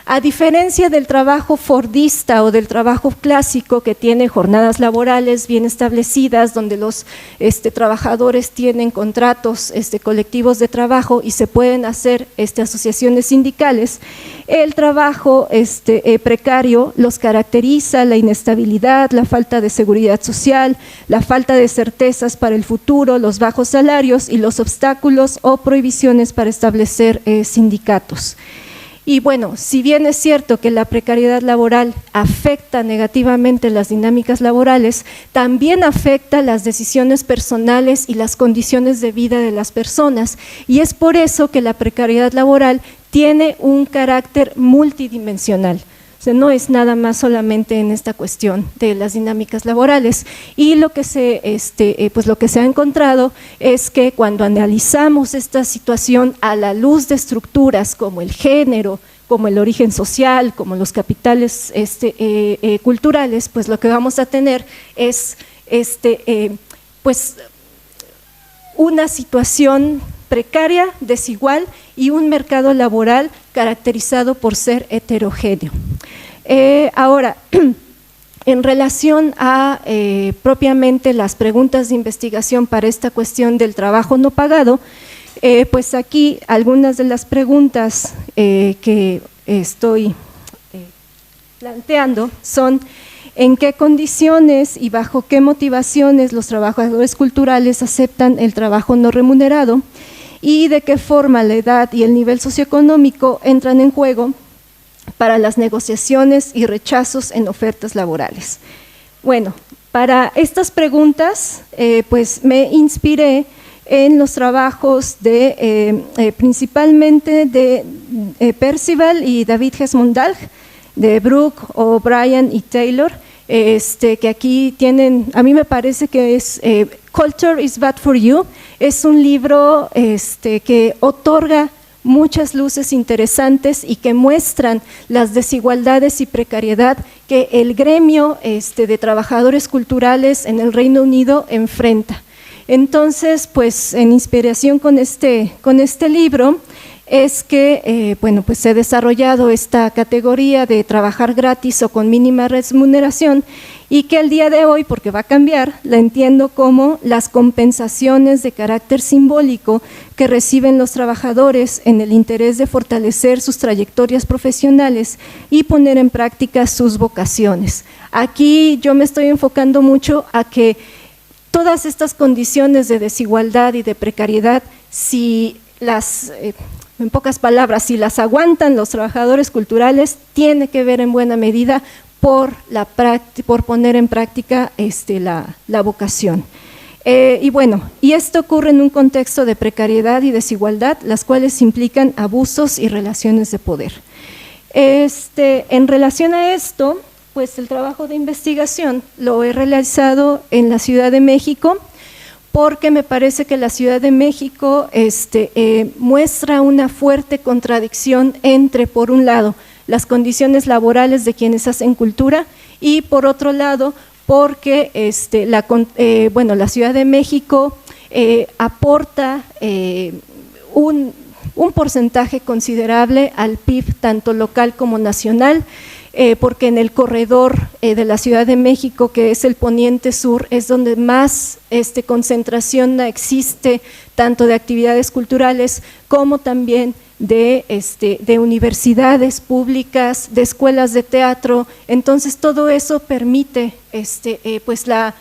a diferencia del trabajo fordista o del trabajo clásico, que tiene jornadas laborales bien establecidas, donde los trabajadores tienen contratos colectivos de trabajo y se pueden hacer asociaciones sindicales, el trabajo precario los caracteriza la inestabilidad, la falta de seguridad social, la falta de certezas para el futuro, los bajos salarios y los obstáculos o prohibiciones para establecer sindicatos. Y bueno, si bien es cierto que la precariedad laboral afecta negativamente las dinámicas laborales, también afecta las decisiones personales y las condiciones de vida de las personas, y es por eso que la precariedad laboral tiene un carácter multidimensional. O sea, no es nada más solamente en esta cuestión de las dinámicas laborales, y lo que lo que se ha encontrado es que cuando analizamos esta situación a la luz de estructuras como el género, como el origen social, como los capitales culturales, pues lo que vamos a tener es una situación precaria, desigual, y un mercado laboral caracterizado por ser heterogéneo. Ahora, en relación a propiamente las preguntas de investigación para esta cuestión del trabajo no pagado, pues aquí algunas de las preguntas que estoy planteando son: ¿en qué condiciones y bajo qué motivaciones los trabajadores culturales aceptan el trabajo no remunerado? ¿Y de qué forma la edad y el nivel socioeconómico entran en juego para las negociaciones y rechazos en ofertas laborales? Bueno, para estas preguntas pues me inspiré en los trabajos principalmente de Percival y David Hesmondhalgh, de Brooke, O'Brien y Taylor, que aquí tienen, a mí me parece que es Culture is Bad for You. Es un libro que otorga muchas luces interesantes y que muestran las desigualdades y precariedad que el gremio de trabajadores culturales en el Reino Unido enfrenta. Entonces, pues en inspiración con este libro, es que bueno, pues se ha desarrollado esta categoría de trabajar gratis o con mínima remuneración, y que al día de hoy, porque va a cambiar, la entiendo como las compensaciones de carácter simbólico que reciben los trabajadores en el interés de fortalecer sus trayectorias profesionales y poner en práctica sus vocaciones. Aquí yo me estoy enfocando mucho a que todas estas condiciones de desigualdad y de precariedad, si las, en pocas palabras, si las aguantan los trabajadores culturales, tiene que ver en buena medida por poner en práctica la vocación. Y bueno, y esto ocurre en un contexto de precariedad y desigualdad, las cuales implican abusos y relaciones de poder. En relación a esto, pues el trabajo de investigación lo he realizado en la Ciudad de México, porque me parece que la Ciudad de México muestra una fuerte contradicción entre, por un lado, las condiciones laborales de quienes hacen cultura, y por otro lado, porque la Ciudad de México aporta un porcentaje considerable al PIB, tanto local como nacional, porque en el corredor de la Ciudad de México, que es el poniente sur, es donde más concentración existe, tanto de actividades culturales como también de universidades públicas, de escuelas de teatro. Entonces todo eso permite pues la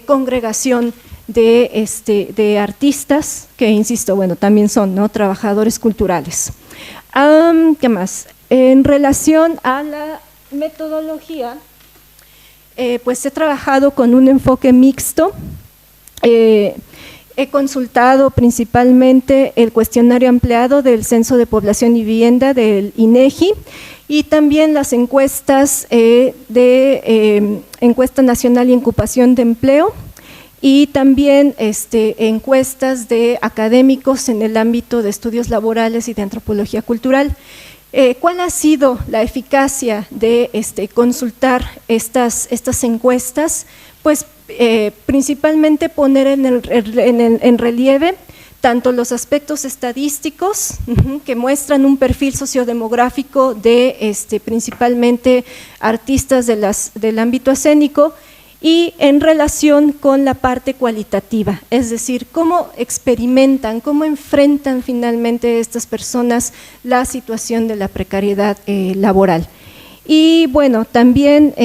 congregación de artistas que, insisto, bueno, también son, ¿no?, trabajadores culturales. ¿Qué más? En relación a la metodología, pues he trabajado con un enfoque mixto. He consultado principalmente el cuestionario ampliado del Censo de Población y Vivienda del INEGI, y también las encuestas Encuesta Nacional y Ocupación de Empleo, y también encuestas de académicos en el ámbito de estudios laborales y de antropología cultural. ¿Cuál ha sido la eficacia de consultar estas encuestas? Pues principalmente poner en relieve tanto los aspectos estadísticos, que muestran un perfil sociodemográfico de principalmente artistas del ámbito escénico, y en relación con la parte cualitativa, es decir, cómo experimentan, cómo enfrentan finalmente estas personas la situación de la precariedad laboral. Y bueno, también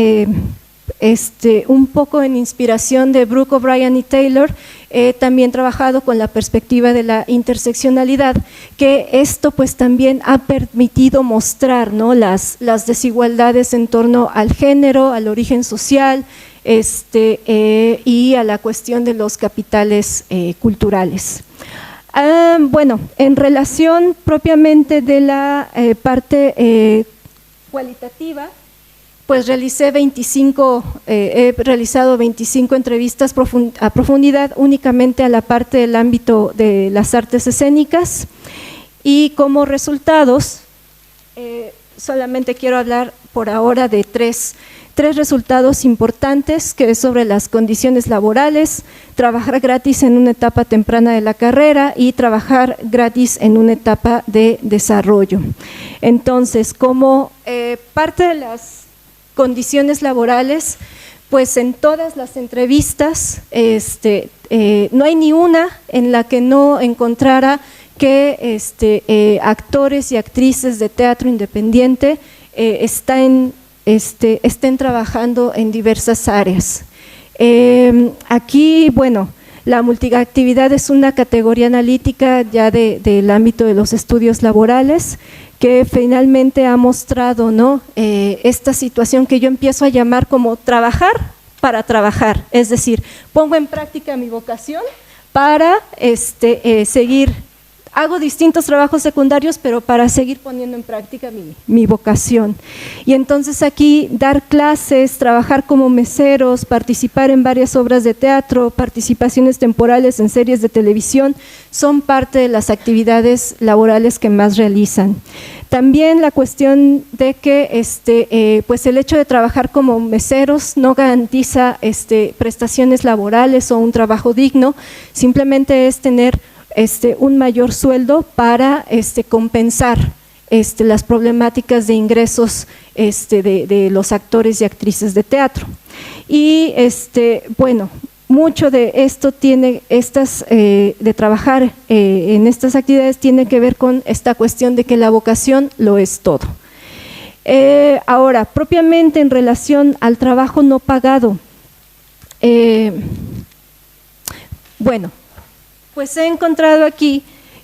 un poco en inspiración de Brooke, O'Brien y Taylor, también trabajado con la perspectiva de la interseccionalidad, que esto pues también ha permitido mostrar, ¿no?, las desigualdades en torno al género, al origen social, y a la cuestión de los capitales culturales. Bueno, en relación propiamente de la parte cualitativa, pues he realizado 25 entrevistas a profundidad únicamente a la parte del ámbito de las artes escénicas, y como resultados, solamente quiero hablar por ahora de tres resultados importantes, que es sobre las condiciones laborales, trabajar gratis en una etapa temprana de la carrera y trabajar gratis en una etapa de desarrollo. Entonces, como parte de las condiciones laborales, pues en todas las entrevistas no hay ni una en la que no encontrara que actores y actrices de teatro independiente estén trabajando en diversas áreas. Aquí, bueno, la multiactividad es una categoría analítica ya del ámbito de los estudios laborales, que finalmente ha mostrado, ¿no?, esta situación que yo empiezo a llamar como trabajar para trabajar, es decir, pongo en práctica mi vocación para seguir. Hago distintos trabajos secundarios, pero para seguir poniendo en práctica mi vocación. Y entonces aquí dar clases, trabajar como meseros, participar en varias obras de teatro, participaciones temporales en series de televisión, son parte de las actividades laborales que más realizan. También la cuestión de que pues el hecho de trabajar como meseros no garantiza prestaciones laborales o un trabajo digno, simplemente es tener un mayor sueldo para compensar las problemáticas de ingresos de los actores y actrices de teatro. Y bueno, mucho de esto tiene de trabajar en estas actividades tiene que ver con esta cuestión de que la vocación lo es todo. Ahora, propiamente en relación al trabajo no pagado, bueno, pues he encontrado aquí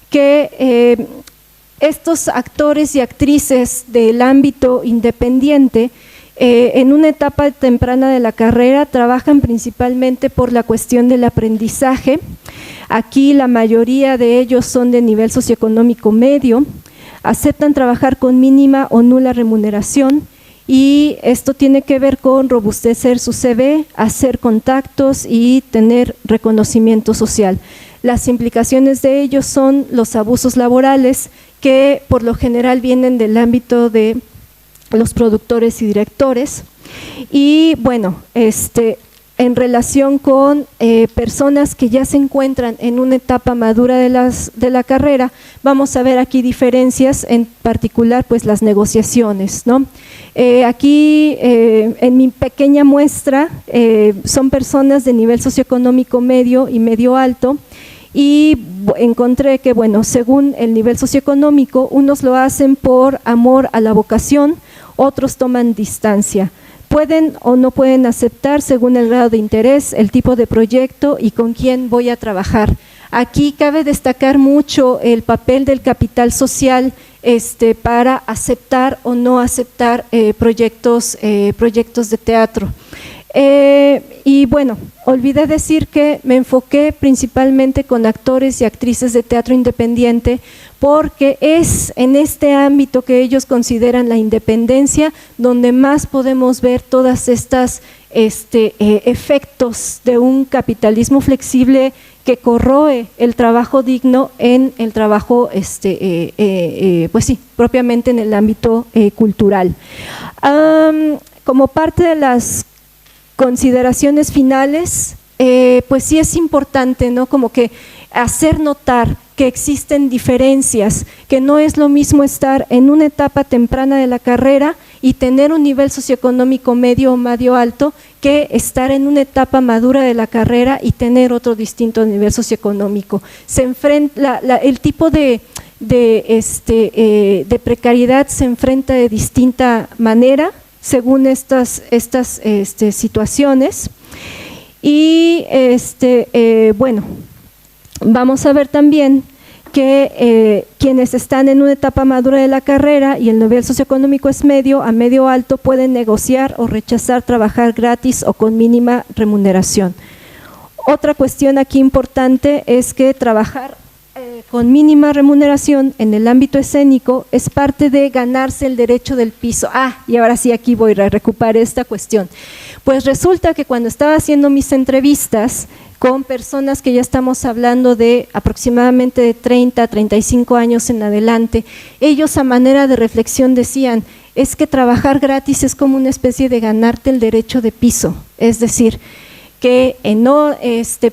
que estos actores y actrices del ámbito independiente en una etapa temprana de la carrera trabajan principalmente por la cuestión del aprendizaje. Aquí la mayoría de ellos son de nivel socioeconómico medio, aceptan trabajar con mínima o nula remuneración y esto tiene que ver con robustecer su CV, hacer contactos y tener reconocimiento social. Las implicaciones de ellos son los abusos laborales que por lo general vienen del ámbito de los productores y directores y bueno, en relación con personas que ya se encuentran en una etapa madura de la carrera, vamos a ver aquí diferencias, en particular pues las negociaciones, ¿no? Aquí en mi pequeña muestra son personas de nivel socioeconómico medio y medio alto y encontré que bueno, según el nivel socioeconómico, unos lo hacen por amor a la vocación, otros toman distancia. Pueden o no pueden aceptar según el grado de interés, el tipo de proyecto y con quién voy a trabajar. Aquí cabe destacar mucho el papel del capital social para aceptar o no aceptar proyectos de teatro. Y bueno, olvidé decir que me enfoqué principalmente con actores y actrices de teatro independiente porque es en este ámbito que ellos consideran la independencia donde más podemos ver todas estas efectos de un capitalismo flexible que corroe el trabajo digno en el trabajo, pues sí, propiamente en el ámbito cultural. Como parte de las consideraciones finales, pues sí es importante, ¿no? Como que hacer notar que existen diferencias, que no es lo mismo estar en una etapa temprana de la carrera y tener un nivel socioeconómico medio o medio alto que estar en una etapa madura de la carrera y tener otro distinto nivel socioeconómico. Se enfrenta, el tipo de precariedad se enfrenta de distinta manera según estas situaciones y bueno, vamos a ver también que quienes están en una etapa madura de la carrera y el nivel socioeconómico es medio a medio alto pueden negociar o rechazar trabajar gratis o con mínima remuneración. Otra cuestión aquí importante es que trabajar con mínima remuneración en el ámbito escénico es parte de ganarse el derecho del piso. Y ahora sí aquí voy a recuperar esta cuestión. Pues resulta que cuando estaba haciendo mis entrevistas con personas que ya estamos hablando de aproximadamente de 30 a 35 años en adelante, ellos a manera de reflexión decían, es que trabajar gratis es como una especie de ganarte el derecho de piso, es decir, que no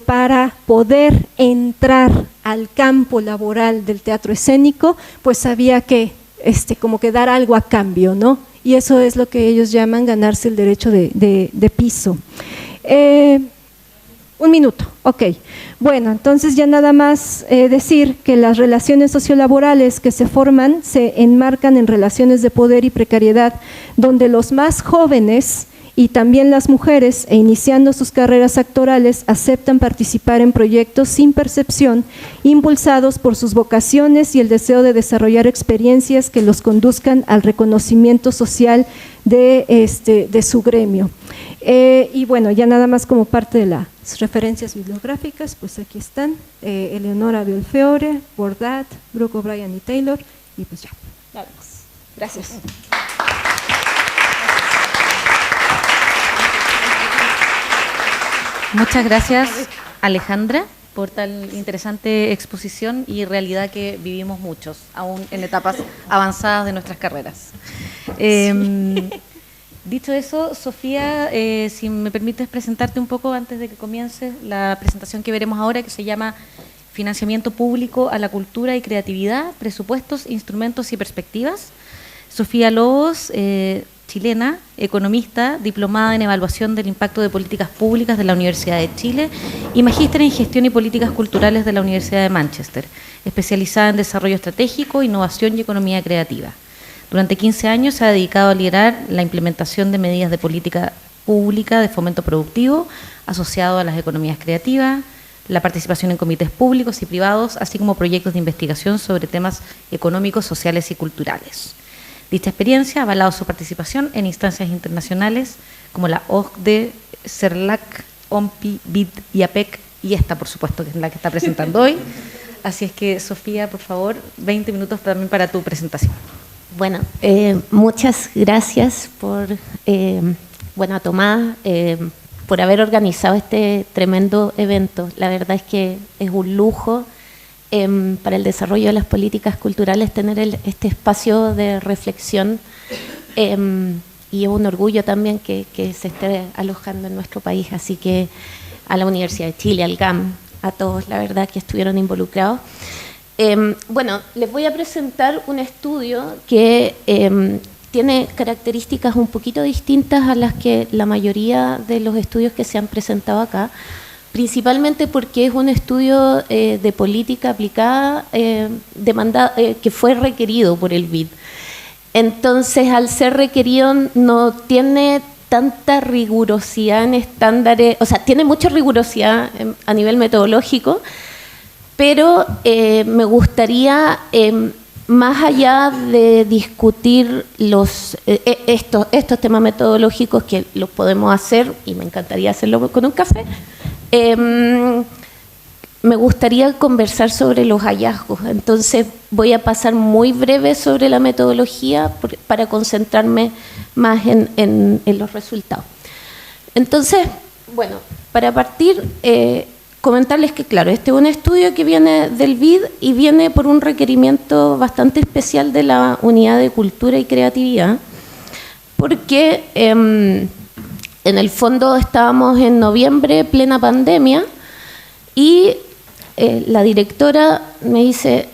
para poder entrar al campo laboral del teatro escénico, pues había que como que dar algo a cambio, ¿no? Y eso es lo que ellos llaman ganarse el derecho de piso. Un minuto, ok. Bueno, entonces ya nada más decir que las relaciones sociolaborales que se forman se enmarcan en relaciones de poder y precariedad, donde los más jóvenes y también las mujeres, iniciando sus carreras actorales, aceptan participar en proyectos sin percepción, impulsados por sus vocaciones y el deseo de desarrollar experiencias que los conduzcan al reconocimiento social de su gremio. Y bueno, ya nada más como parte de las referencias bibliográficas, pues aquí están, Eleonora Belfiore, Bordat, Brooke O'Brien y Taylor, y pues ya, nada más. Gracias. Muchas gracias, Alejandra, por tal interesante exposición y realidad que vivimos muchos, aún en etapas avanzadas de nuestras carreras. Dicho eso, Sofía, si me permites presentarte un poco antes de que comience la presentación que veremos ahora, que se llama Financiamiento público a la cultura y creatividad, presupuestos, instrumentos y perspectivas. Sofía Lobos, chilena, economista, diplomada en evaluación del impacto de políticas públicas de la Universidad de Chile y magíster en gestión y políticas culturales de la Universidad de Manchester, especializada en desarrollo estratégico, innovación y economía creativa. Durante 15 años se ha dedicado a liderar la implementación de medidas de política pública de fomento productivo asociado a las economías creativas, la participación en comités públicos y privados, así como proyectos de investigación sobre temas económicos, sociales y culturales. Dicha experiencia ha avalado su participación en instancias internacionales como la OCDE, CERLAC, OMPI, BID y APEC, y esta, por supuesto, que es la que está presentando hoy. Así es que, Sofía, por favor, 20 minutos también para tu presentación. Bueno, muchas gracias a Tomás, por haber organizado este tremendo evento. La verdad es que es un lujo para el desarrollo de las políticas culturales tener este espacio de reflexión y es un orgullo también que se esté alojando en nuestro país. Así que a la Universidad de Chile, al GAM, a todos, la verdad, que estuvieron involucrados. Les voy a presentar un estudio que tiene características un poquito distintas a las que la mayoría de los estudios que se han presentado acá, principalmente porque es un estudio de política aplicada que fue requerido por el BID. Entonces, al ser requerido, no tiene tanta rigurosidad en estándares, o sea, tiene mucha rigurosidad a nivel metodológico, pero me gustaría, más allá de discutir estos temas metodológicos, que los podemos hacer, y me encantaría hacerlo con un café, me gustaría conversar sobre los hallazgos. Entonces voy a pasar muy breve sobre la metodología para concentrarme más en los resultados. Entonces, para partir, comentarles que, claro, este es un estudio que viene del BID y viene por un requerimiento bastante especial de la Unidad de Cultura y Creatividad, porque en el fondo estábamos en noviembre, plena pandemia, y la directora me dice,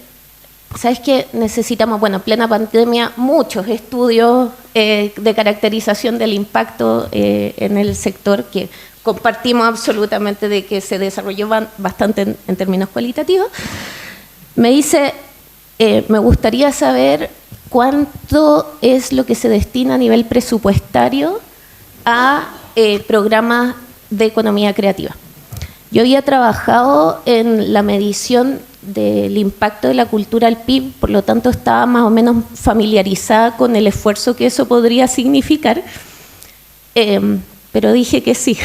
¿sabes qué? Necesitamos, plena pandemia, muchos estudios de caracterización del impacto en el sector, que compartimos absolutamente de que se desarrolló bastante en términos cualitativos. Me dice, me gustaría saber cuánto es lo que se destina a nivel presupuestario a programas de economía creativa. Yo había trabajado en la medición del impacto de la cultura al PIB, por lo tanto estaba más o menos familiarizada con el esfuerzo que eso podría significar, pero dije que sí.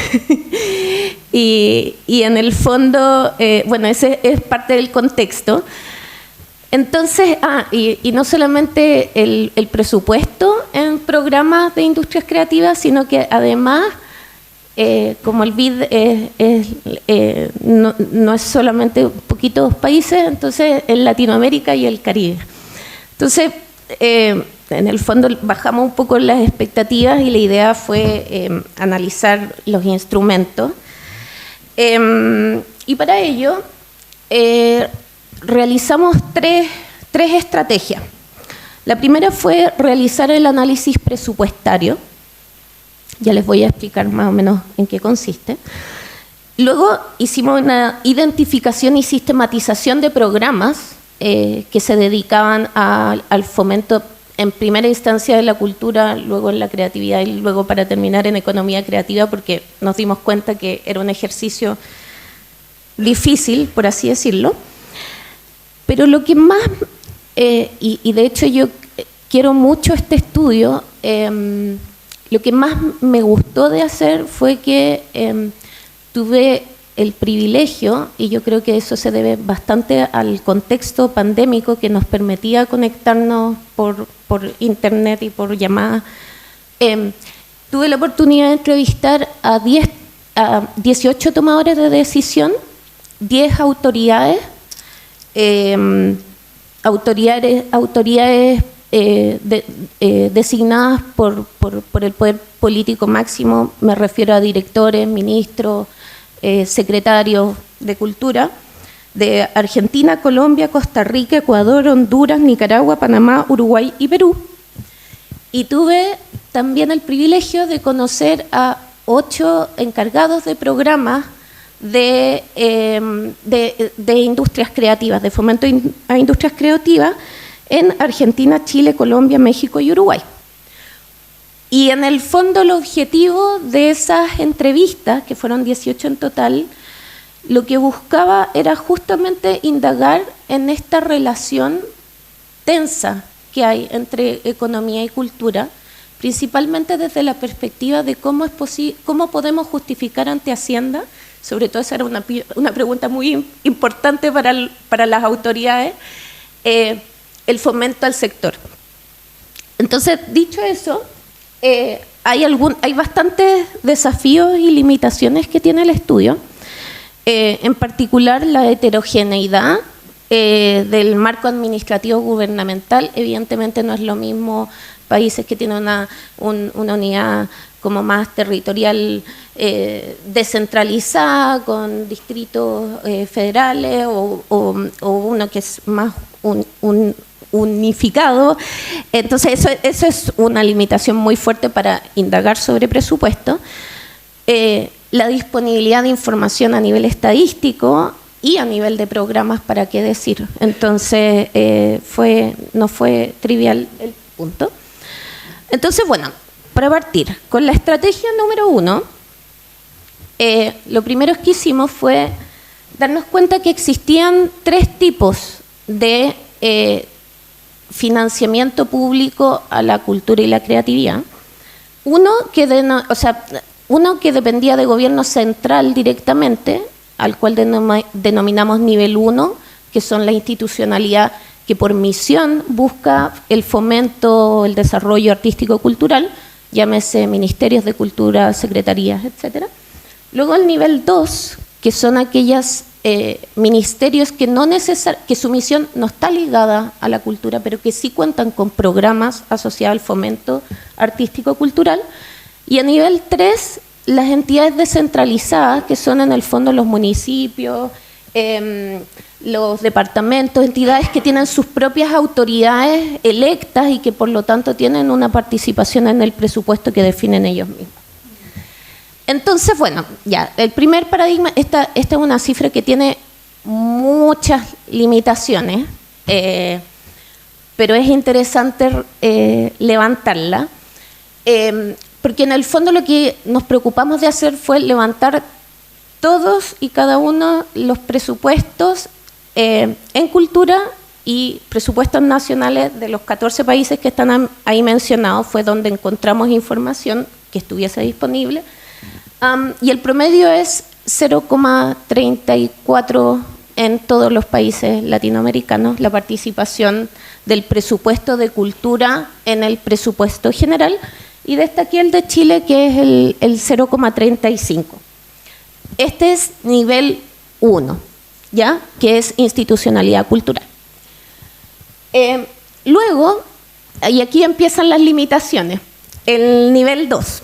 y en el fondo, ese es parte del contexto. Entonces, y no solamente el presupuesto en programas de industrias creativas, sino que además, como el BID no es solamente poquitos países, entonces en Latinoamérica y el Caribe. Entonces, en el fondo bajamos un poco las expectativas y la idea fue analizar los instrumentos. Y para ello realizamos tres estrategias. La primera fue realizar el análisis presupuestario. Ya les voy a explicar más o menos en qué consiste. Luego hicimos una identificación y sistematización de programas que se dedicaban al fomento en primera instancia de la cultura, luego en la creatividad y luego, para terminar, en economía creativa, porque nos dimos cuenta que era un ejercicio difícil, por así decirlo. Pero lo que más, y de hecho yo quiero mucho este estudio, lo que más me gustó de hacer fue que tuve el privilegio, y yo creo que eso se debe bastante al contexto pandémico que nos permitía conectarnos por internet y por llamada. Tuve la oportunidad de entrevistar a 18 tomadores de decisión, 10 autoridades, designadas por el poder político máximo. Me refiero a directores, ministros, secretarios de cultura, de Argentina, Colombia, Costa Rica, Ecuador, Honduras, Nicaragua, Panamá, Uruguay y Perú. Y tuve también el privilegio de conocer a 8 encargados de programas de industrias creativas, de fomento a industrias creativas en Argentina, Chile, Colombia, México y Uruguay. Y en el fondo el objetivo de esas entrevistas, que fueron 18 en total, lo que buscaba era justamente indagar en esta relación tensa que hay entre economía y cultura, principalmente desde la perspectiva de cómo podemos justificar ante Hacienda, sobre todo esa era una pregunta muy importante para las autoridades, el fomento al sector. Entonces, dicho eso, hay bastantes desafíos y limitaciones que tiene el estudio, en particular la heterogeneidad del marco administrativo gubernamental. Evidentemente no es lo mismo países que tienen una unidad como más territorial descentralizada, con distritos federales, o uno que es más unificado. Entonces eso es una limitación muy fuerte para indagar sobre presupuesto. La disponibilidad de información a nivel estadístico y a nivel de programas, para qué decir. Entonces no fue trivial el punto. Entonces, bueno, para partir con la estrategia número 1, lo primero que hicimos fue darnos cuenta que existían 3 tipos de financiamiento público a la cultura y la creatividad. Uno que dependía de gobierno central directamente, al cual denominamos nivel 1, que son la institucionalidad que por misión busca el fomento, el desarrollo artístico-cultural, llámese ministerios de cultura, secretarías, etc. Luego el nivel 2, que son aquellos ministerios que su misión no está ligada a la cultura, pero que sí cuentan con programas asociados al fomento artístico-cultural. Y a nivel 3, las entidades descentralizadas, que son en el fondo los municipios, los departamentos, entidades que tienen sus propias autoridades electas y que por lo tanto tienen una participación en el presupuesto que definen ellos mismos. Entonces, bueno, ya, el primer paradigma, esta es una cifra que tiene muchas limitaciones, pero es interesante levantarla, porque en el fondo lo que nos preocupamos de hacer fue levantar todos y cada uno los presupuestos en cultura y presupuestos nacionales de los 14 países que están ahí mencionados. Fue donde encontramos información que estuviese disponible. Y el promedio es 0,34 en todos los países latinoamericanos, la participación del presupuesto de cultura en el presupuesto general, y destaqué el de Chile, que es el 0,35. Este es nivel 1, ¿ya? Que es institucionalidad cultural. Luego, y aquí empiezan las limitaciones, el nivel 2.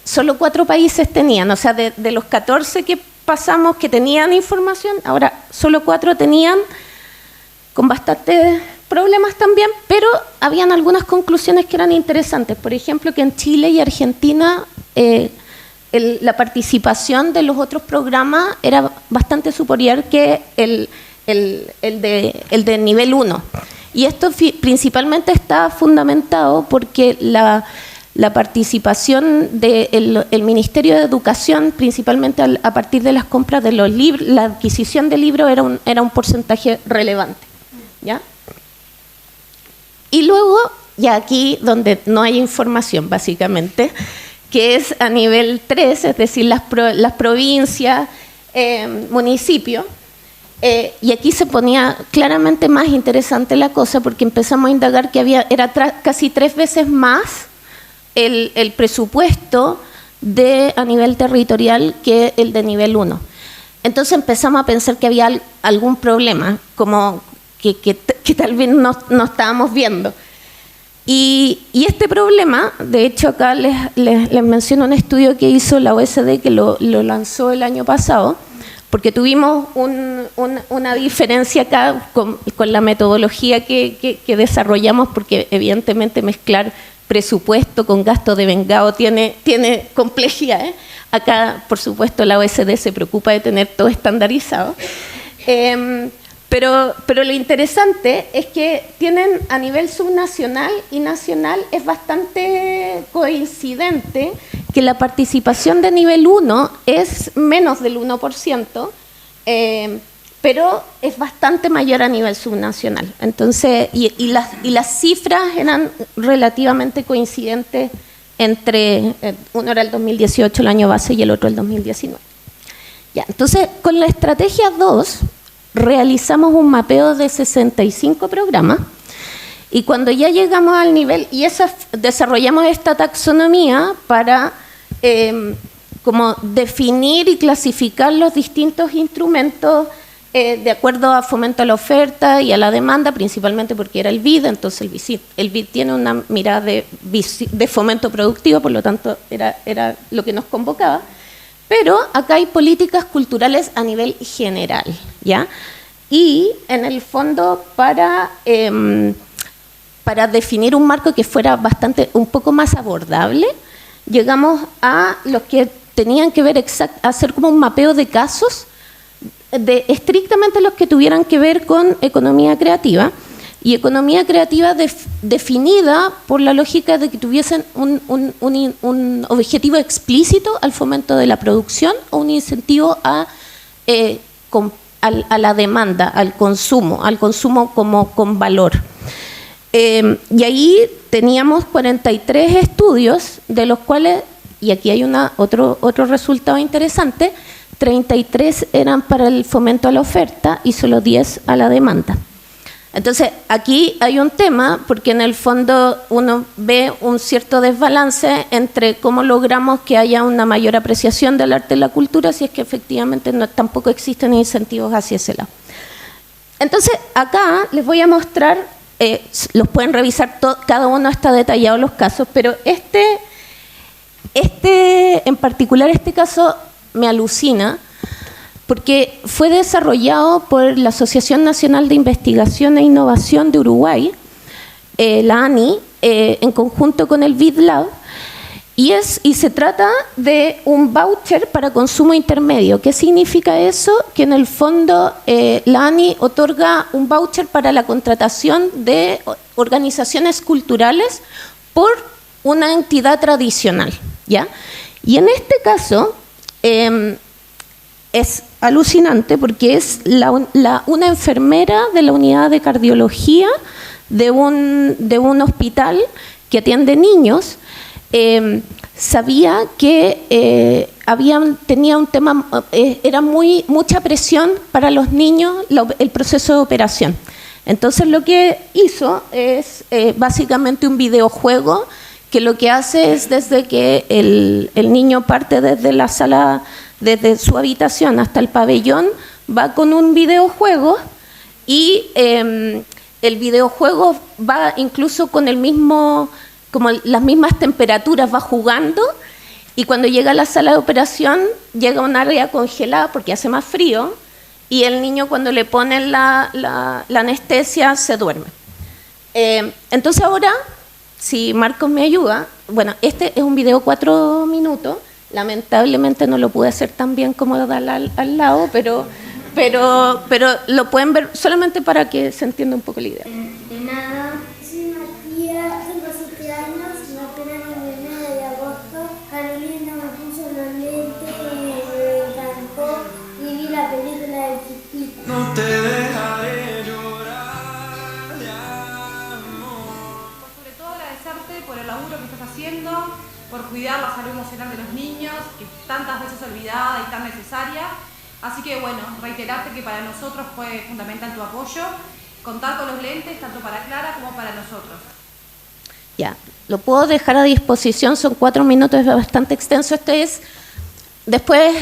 Solo 4 países tenían, o sea, de los 14 que pasamos que tenían información, ahora solo 4 tenían, con bastantes problemas también, pero habían algunas conclusiones que eran interesantes. Por ejemplo, que en Chile y Argentina la participación de los otros programas era bastante superior que el de nivel 1. Y esto principalmente está fundamentado porque la participación del Ministerio de Educación, principalmente a partir de las compras de los libros, la adquisición de libros era un porcentaje relevante, ¿ya? Y luego, ya aquí donde no hay información básicamente, que es a nivel 3, es decir, las provincias, municipios, y aquí se ponía claramente más interesante la cosa, porque empezamos a indagar que era casi 3 veces más el presupuesto a nivel territorial que el de nivel 1. Entonces empezamos a pensar que había algún problema, como que tal vez no estábamos viendo. Y este problema, de hecho acá les menciono un estudio que hizo la OECD, que lo lanzó el año pasado, porque tuvimos una diferencia acá con la metodología que desarrollamos, porque evidentemente mezclar presupuesto con gasto de vengado tiene complejidad, ¿eh? Acá, por supuesto, la OSD se preocupa de tener todo estandarizado. Pero lo interesante es que tienen a nivel subnacional y nacional es bastante coincidente que la participación de nivel 1 es menos del 1%, pero es bastante mayor a nivel subnacional. Entonces, y las cifras eran relativamente coincidentes entre, uno era el 2018, el año base, y el otro el 2019. Ya, entonces, con la estrategia 2 realizamos un mapeo de 65 programas, y cuando ya llegamos al nivel, y desarrollamos esta taxonomía para como definir y clasificar los distintos instrumentos de acuerdo a fomento a la oferta y a la demanda, principalmente porque era el BID, entonces el BID tiene una mirada de fomento productivo, por lo tanto era lo que nos convocaba. Pero acá hay políticas culturales a nivel general, ¿ya? Y en el fondo para definir un marco que fuera un poco más abordable, llegamos a los que tenían que ver hacer como un mapeo de casos, estrictamente los que tuvieran que ver con economía creativa, y economía creativa definida por la lógica de que tuviesen un objetivo explícito al fomento de la producción o un incentivo a la demanda, al consumo como con valor. Y ahí teníamos 43 estudios, de los cuales, y aquí hay otro resultado interesante, 33 eran para el fomento a la oferta y solo 10 a la demanda. Entonces, aquí hay un tema, porque en el fondo uno ve un cierto desbalance entre cómo logramos que haya una mayor apreciación del arte y la cultura, si es que efectivamente tampoco existen incentivos hacia ese lado. Entonces, acá les voy a mostrar, los pueden revisar, cada uno está detallado los casos, pero en particular este caso me alucina, porque fue desarrollado por la Asociación Nacional de Investigación e Innovación de Uruguay, la ANI, en conjunto con el BidLab, y se trata de un voucher para consumo intermedio. ¿Qué significa eso? Que en el fondo la ANI otorga un voucher para la contratación de organizaciones culturales por una entidad tradicional, ¿ya? Y en este caso es alucinante, porque es una enfermera de la unidad de cardiología de un hospital que atiende niños. Sabía que tenía un tema, era mucha presión para los niños el proceso de operación. Entonces lo que hizo es básicamente un videojuego, que lo que hace es, desde que el niño parte desde la sala, desde su habitación hasta el pabellón, va con un videojuego, y el videojuego va incluso con como las mismas temperaturas, va jugando, y cuando llega a la sala de operación llega a un área congelada porque hace más frío, y el niño, cuando le ponen la anestesia, se duerme. Entonces ahora, si Marcos me ayuda, bueno, este es un video 4 minutos, lamentablemente no lo pude hacer tan bien como al lado, pero lo pueden ver solamente para que se entienda un poco la idea. De nada. Soy Matías, tengo 7 años, me operaron el 9 de agosto. Carolina me puso los lentes, me encantó, y vi la película de Chiquito. No te dejaré llorar de amor. Sobre todo agradecerte por el laburo que estás haciendo, por cuidar la salud emocional de los niños, que tantas veces olvidada y tan necesaria. Así que bueno, reiterarte que para nosotros fue fundamental tu apoyo, contar con los lentes tanto para Clara como para nosotros. Ya, lo puedo dejar a disposición, son 4 minutos, es bastante extenso. Después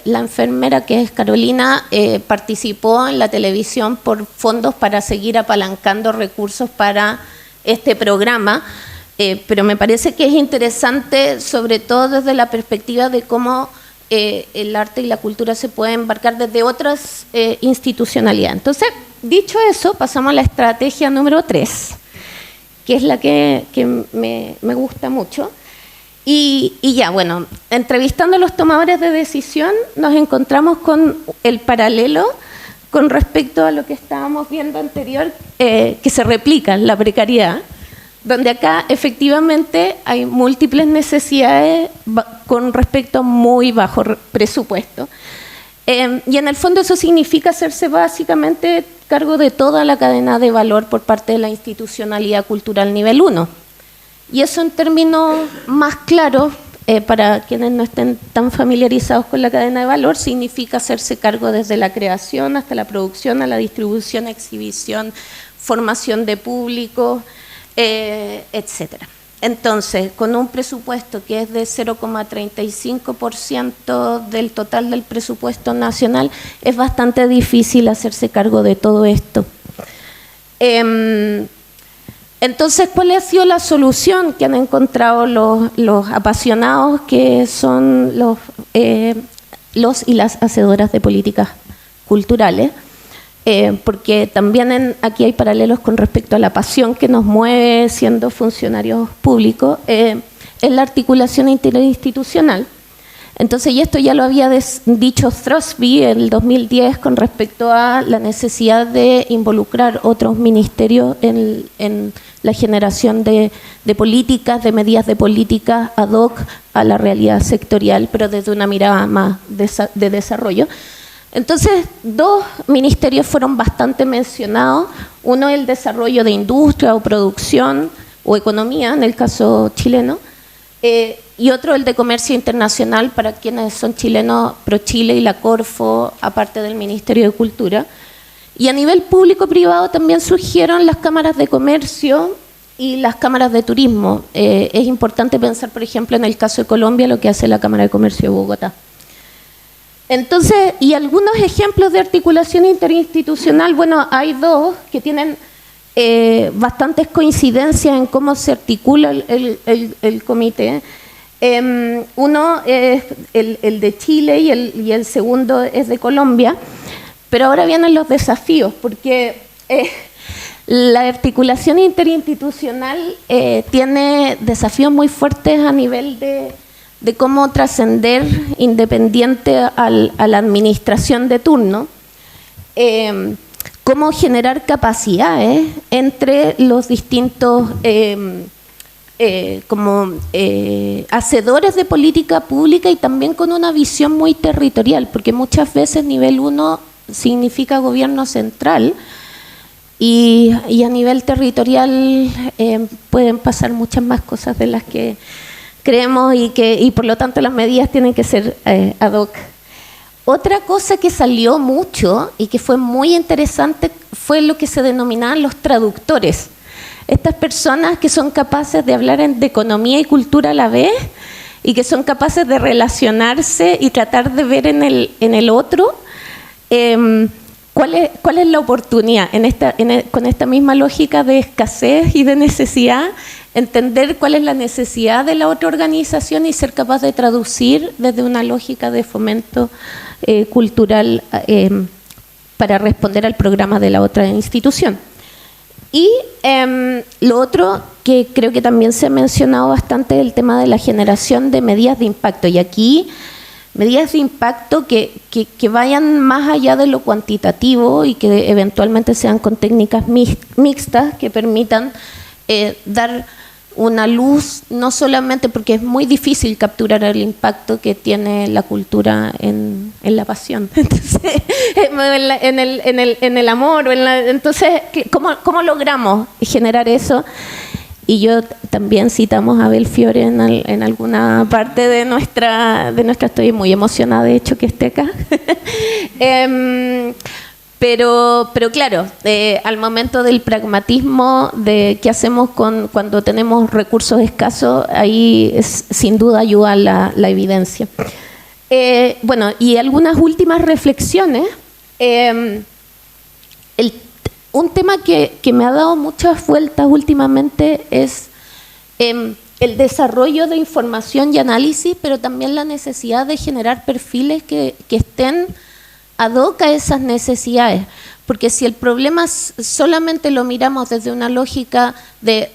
la enfermera, que es Carolina, participó en la televisión por fondos para seguir apalancando recursos para este programa. Pero me parece que es interesante, sobre todo desde la perspectiva de cómo el arte y la cultura se pueden embarcar desde otras institucionalidades. Entonces, dicho eso, pasamos a la estrategia número 3, que es la que me gusta mucho. Y ya, bueno, entrevistando a los tomadores de decisión, nos encontramos con el paralelo con respecto a lo que estábamos viendo anterior, que se replica, la precariedad, donde acá efectivamente hay múltiples necesidades con respecto a muy bajo presupuesto. Y en el fondo eso significa hacerse básicamente cargo de toda la cadena de valor por parte de la institucionalidad cultural nivel 1. Y eso en términos más claros, para quienes no estén tan familiarizados con la cadena de valor, significa hacerse cargo desde la creación hasta la producción, a la distribución, exhibición, formación de público, etcétera. Entonces, con un presupuesto que es de 0,35% del total del presupuesto nacional, es bastante difícil hacerse cargo de todo esto. Entonces, ¿cuál ha sido la solución que han encontrado los apasionados que son los y las hacedoras de políticas culturales? Porque también aquí hay paralelos con respecto a la pasión que nos mueve siendo funcionarios públicos, es la articulación interinstitucional. Entonces, y esto ya lo había dicho Throsby en el 2010 con respecto a la necesidad de involucrar otros ministerios en la generación de políticas, de medidas de políticas ad hoc a la realidad sectorial, pero desde una mirada más de desarrollo. Entonces, dos ministerios fueron bastante mencionados. Uno, el desarrollo de industria o producción o economía, en el caso chileno, y otro, el de comercio internacional, para quienes son chilenos, ProChile y la Corfo, aparte del Ministerio de Cultura. Y a nivel público-privado también surgieron las cámaras de comercio y las cámaras de turismo. Es importante pensar, por ejemplo, en el caso de Colombia, lo que hace la Cámara de Comercio de Bogotá. Entonces, y algunos ejemplos de articulación interinstitucional, bueno, hay dos que tienen bastantes coincidencias en cómo se articula el comité. Uno es el de Chile y el segundo es de Colombia, pero ahora vienen los desafíos, porque la articulación interinstitucional tiene desafíos muy fuertes a nivel de cómo trascender independiente a la administración de turno, cómo generar capacidades entre los distintos hacedores de política pública y también con una visión muy territorial, porque muchas veces nivel 1 significa gobierno central y a nivel territorial pueden pasar muchas más cosas de las que creemos y por lo tanto las medidas tienen que ser ad hoc. Otra cosa que salió mucho y que fue muy interesante fue lo que se denominaban los traductores. Estas personas que son capaces de hablar de economía y cultura a la vez y que son capaces de relacionarse y tratar de ver en el otro cuál es la oportunidad con esta misma lógica de escasez y de necesidad, entender cuál es la necesidad de la otra organización y ser capaz de traducir desde una lógica de fomento cultural para responder al programa de la otra institución. Y lo otro que creo que también se ha mencionado bastante es el tema de la generación de medidas de impacto. Y aquí, medidas de impacto que vayan más allá de lo cuantitativo y que eventualmente sean con técnicas mixtas que permitan dar una luz, no solamente porque es muy difícil capturar el impacto que tiene la cultura en la pasión, entonces, en el amor, entonces, ¿cómo logramos generar eso? Y yo también citamos a Belfiore en alguna parte de nuestra, estoy muy emocionada de hecho que esté acá. Pero claro, al momento del pragmatismo de qué hacemos cuando tenemos recursos escasos, ahí sin duda ayuda la evidencia. Bueno, y algunas últimas reflexiones. Un tema que me ha dado muchas vueltas últimamente es el desarrollo de información y análisis, pero también la necesidad de generar perfiles que estén ad hoc a esas necesidades. Porque si el problema solamente lo miramos desde una lógica de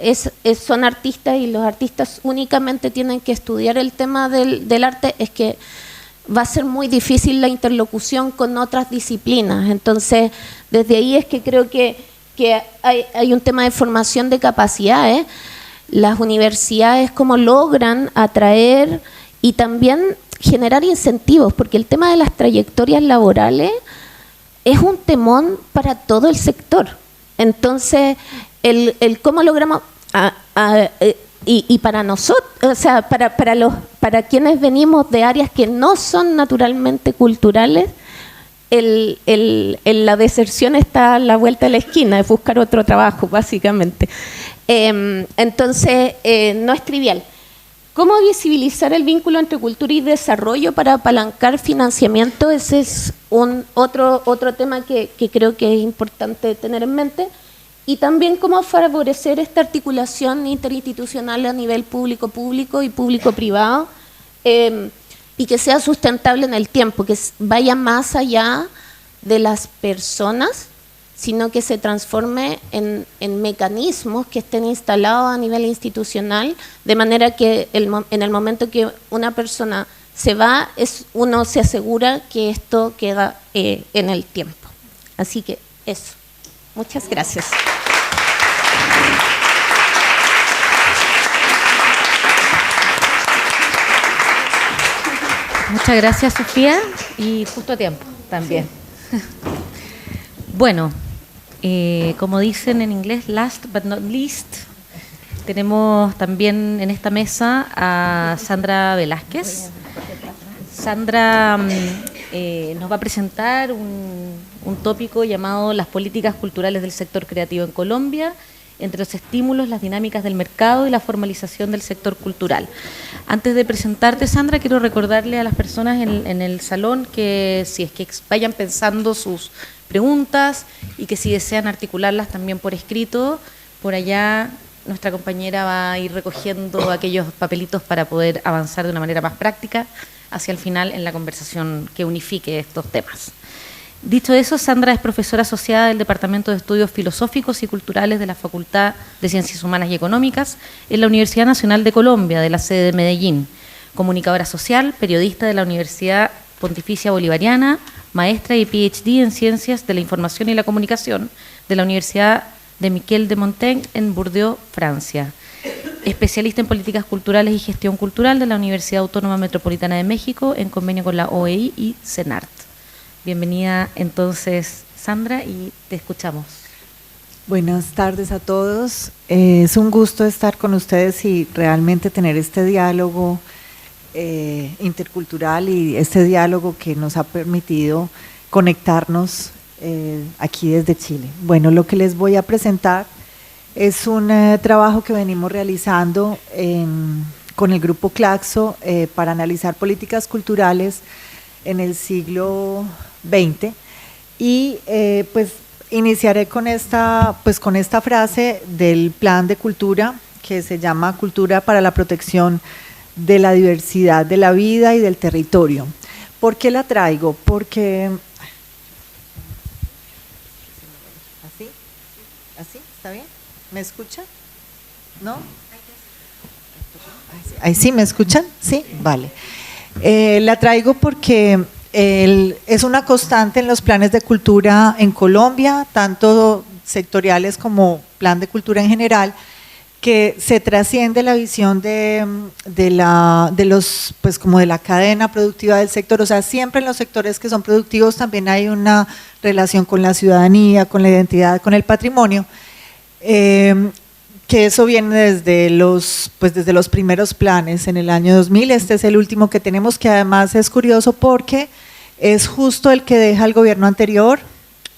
son artistas y los artistas únicamente tienen que estudiar el tema del arte, es que va a ser muy difícil la interlocución con otras disciplinas. Entonces, desde ahí es que creo que hay un tema de formación de capacidades. Las universidades cómo logran atraer y también generar incentivos, porque el tema de las trayectorias laborales es un temón para todo el sector. Entonces, el cómo logramos y para nosotros, o sea, para quienes venimos de áreas que no son naturalmente culturales, la deserción está a la vuelta de la esquina, es buscar otro trabajo, básicamente. Entonces, no es trivial. ¿Cómo visibilizar el vínculo entre cultura y desarrollo para apalancar financiamiento? Ese es otro tema que creo que es importante tener en mente. Y también cómo favorecer esta articulación interinstitucional a nivel público-público y público-privado, y que sea sustentable en el tiempo, que vaya más allá de las personas, sino que se transforme en mecanismos que estén instalados a nivel institucional, de manera que en el momento que una persona se va, uno se asegura que esto queda en el tiempo. Así que eso. Muchas gracias. Muchas gracias, Sofía, y justo a tiempo también. Bueno, como dicen en inglés, last but not least, tenemos también en esta mesa a Sandra Velázquez. Sandra nos va a presentar un tópico llamado las políticas culturales del sector creativo en Colombia, entre los estímulos, las dinámicas del mercado y la formalización del sector cultural. Antes de presentarte, Sandra, quiero recordarle a las personas en el salón que si es que vayan pensando sus preguntas y que si desean articularlas también por escrito, por allá nuestra compañera va a ir recogiendo aquellos papelitos para poder avanzar de una manera más práctica hacia el final en la conversación que unifique estos temas. Dicho eso, Sandra es profesora asociada del Departamento de Estudios Filosóficos y Culturales de la Facultad de Ciencias Humanas y Económicas en la Universidad Nacional de Colombia, de la sede de Medellín, comunicadora social, periodista de la Universidad Pontificia Bolivariana, maestra y PhD en Ciencias de la Información y la Comunicación de la Universidad de Miquel de Montaigne en Burdeos, Francia. Especialista en políticas culturales y gestión cultural de la Universidad Autónoma Metropolitana de México en convenio con la OEI y CENART. Bienvenida entonces, Sandra, y te escuchamos. Buenas tardes a todos. Es un gusto estar con ustedes y realmente tener este diálogo intercultural y este diálogo que nos ha permitido conectarnos aquí desde Chile. Bueno, lo que les voy a presentar es un trabajo que venimos realizando con el Grupo Claxo para analizar políticas culturales en el siglo XX y pues iniciaré con esta frase del plan de cultura que se llama Cultura para la protección de la diversidad de la vida y del territorio. ¿Por qué la traigo? Porque ¿así? ¿Está bien? ¿Me escuchan? ¿No? ¿Ahí sí me escuchan? Sí, vale. La traigo porque es una constante en los planes de cultura en Colombia, tanto sectoriales como plan de cultura en general, que se trasciende la visión de la cadena productiva del sector. O sea, siempre en los sectores que son productivos también hay una relación con la ciudadanía, con la identidad, con el patrimonio, que eso viene desde los primeros planes en el año 2000. Este es el último que tenemos, que además es curioso porque es justo el que deja el gobierno anterior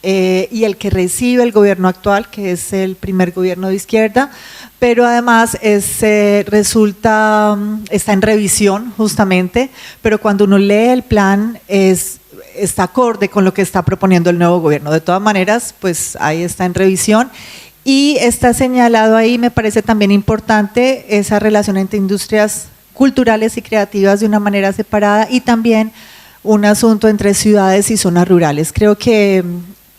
y el que recibe el gobierno actual, que es el primer gobierno de izquierda, pero además está en revisión justamente, pero cuando uno lee el plan está acorde con lo que está proponiendo el nuevo gobierno. De todas maneras, pues ahí está en revisión. Y está señalado ahí, me parece también importante, esa relación entre industrias culturales y creativas de una manera separada y también un asunto entre ciudades y zonas rurales. Creo que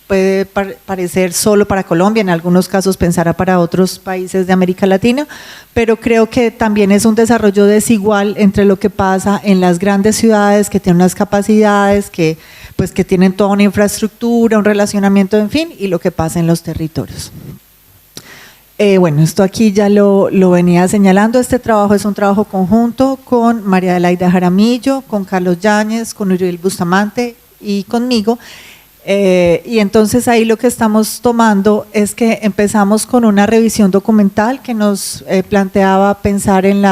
puede parecer solo para Colombia, en algunos casos pensará para otros países de América Latina, pero creo que también es un desarrollo desigual entre lo que pasa en las grandes ciudades que tienen unas capacidades, que tienen toda una infraestructura, un relacionamiento, en fin, y lo que pasa en los territorios. Bueno, esto aquí ya lo venía señalando. Este trabajo es un trabajo conjunto con María Adelaida Jaramillo, con Carlos Yáñez, con Uriel Bustamante y conmigo. Y entonces ahí lo que estamos tomando es que empezamos con una revisión documental que nos planteaba pensar en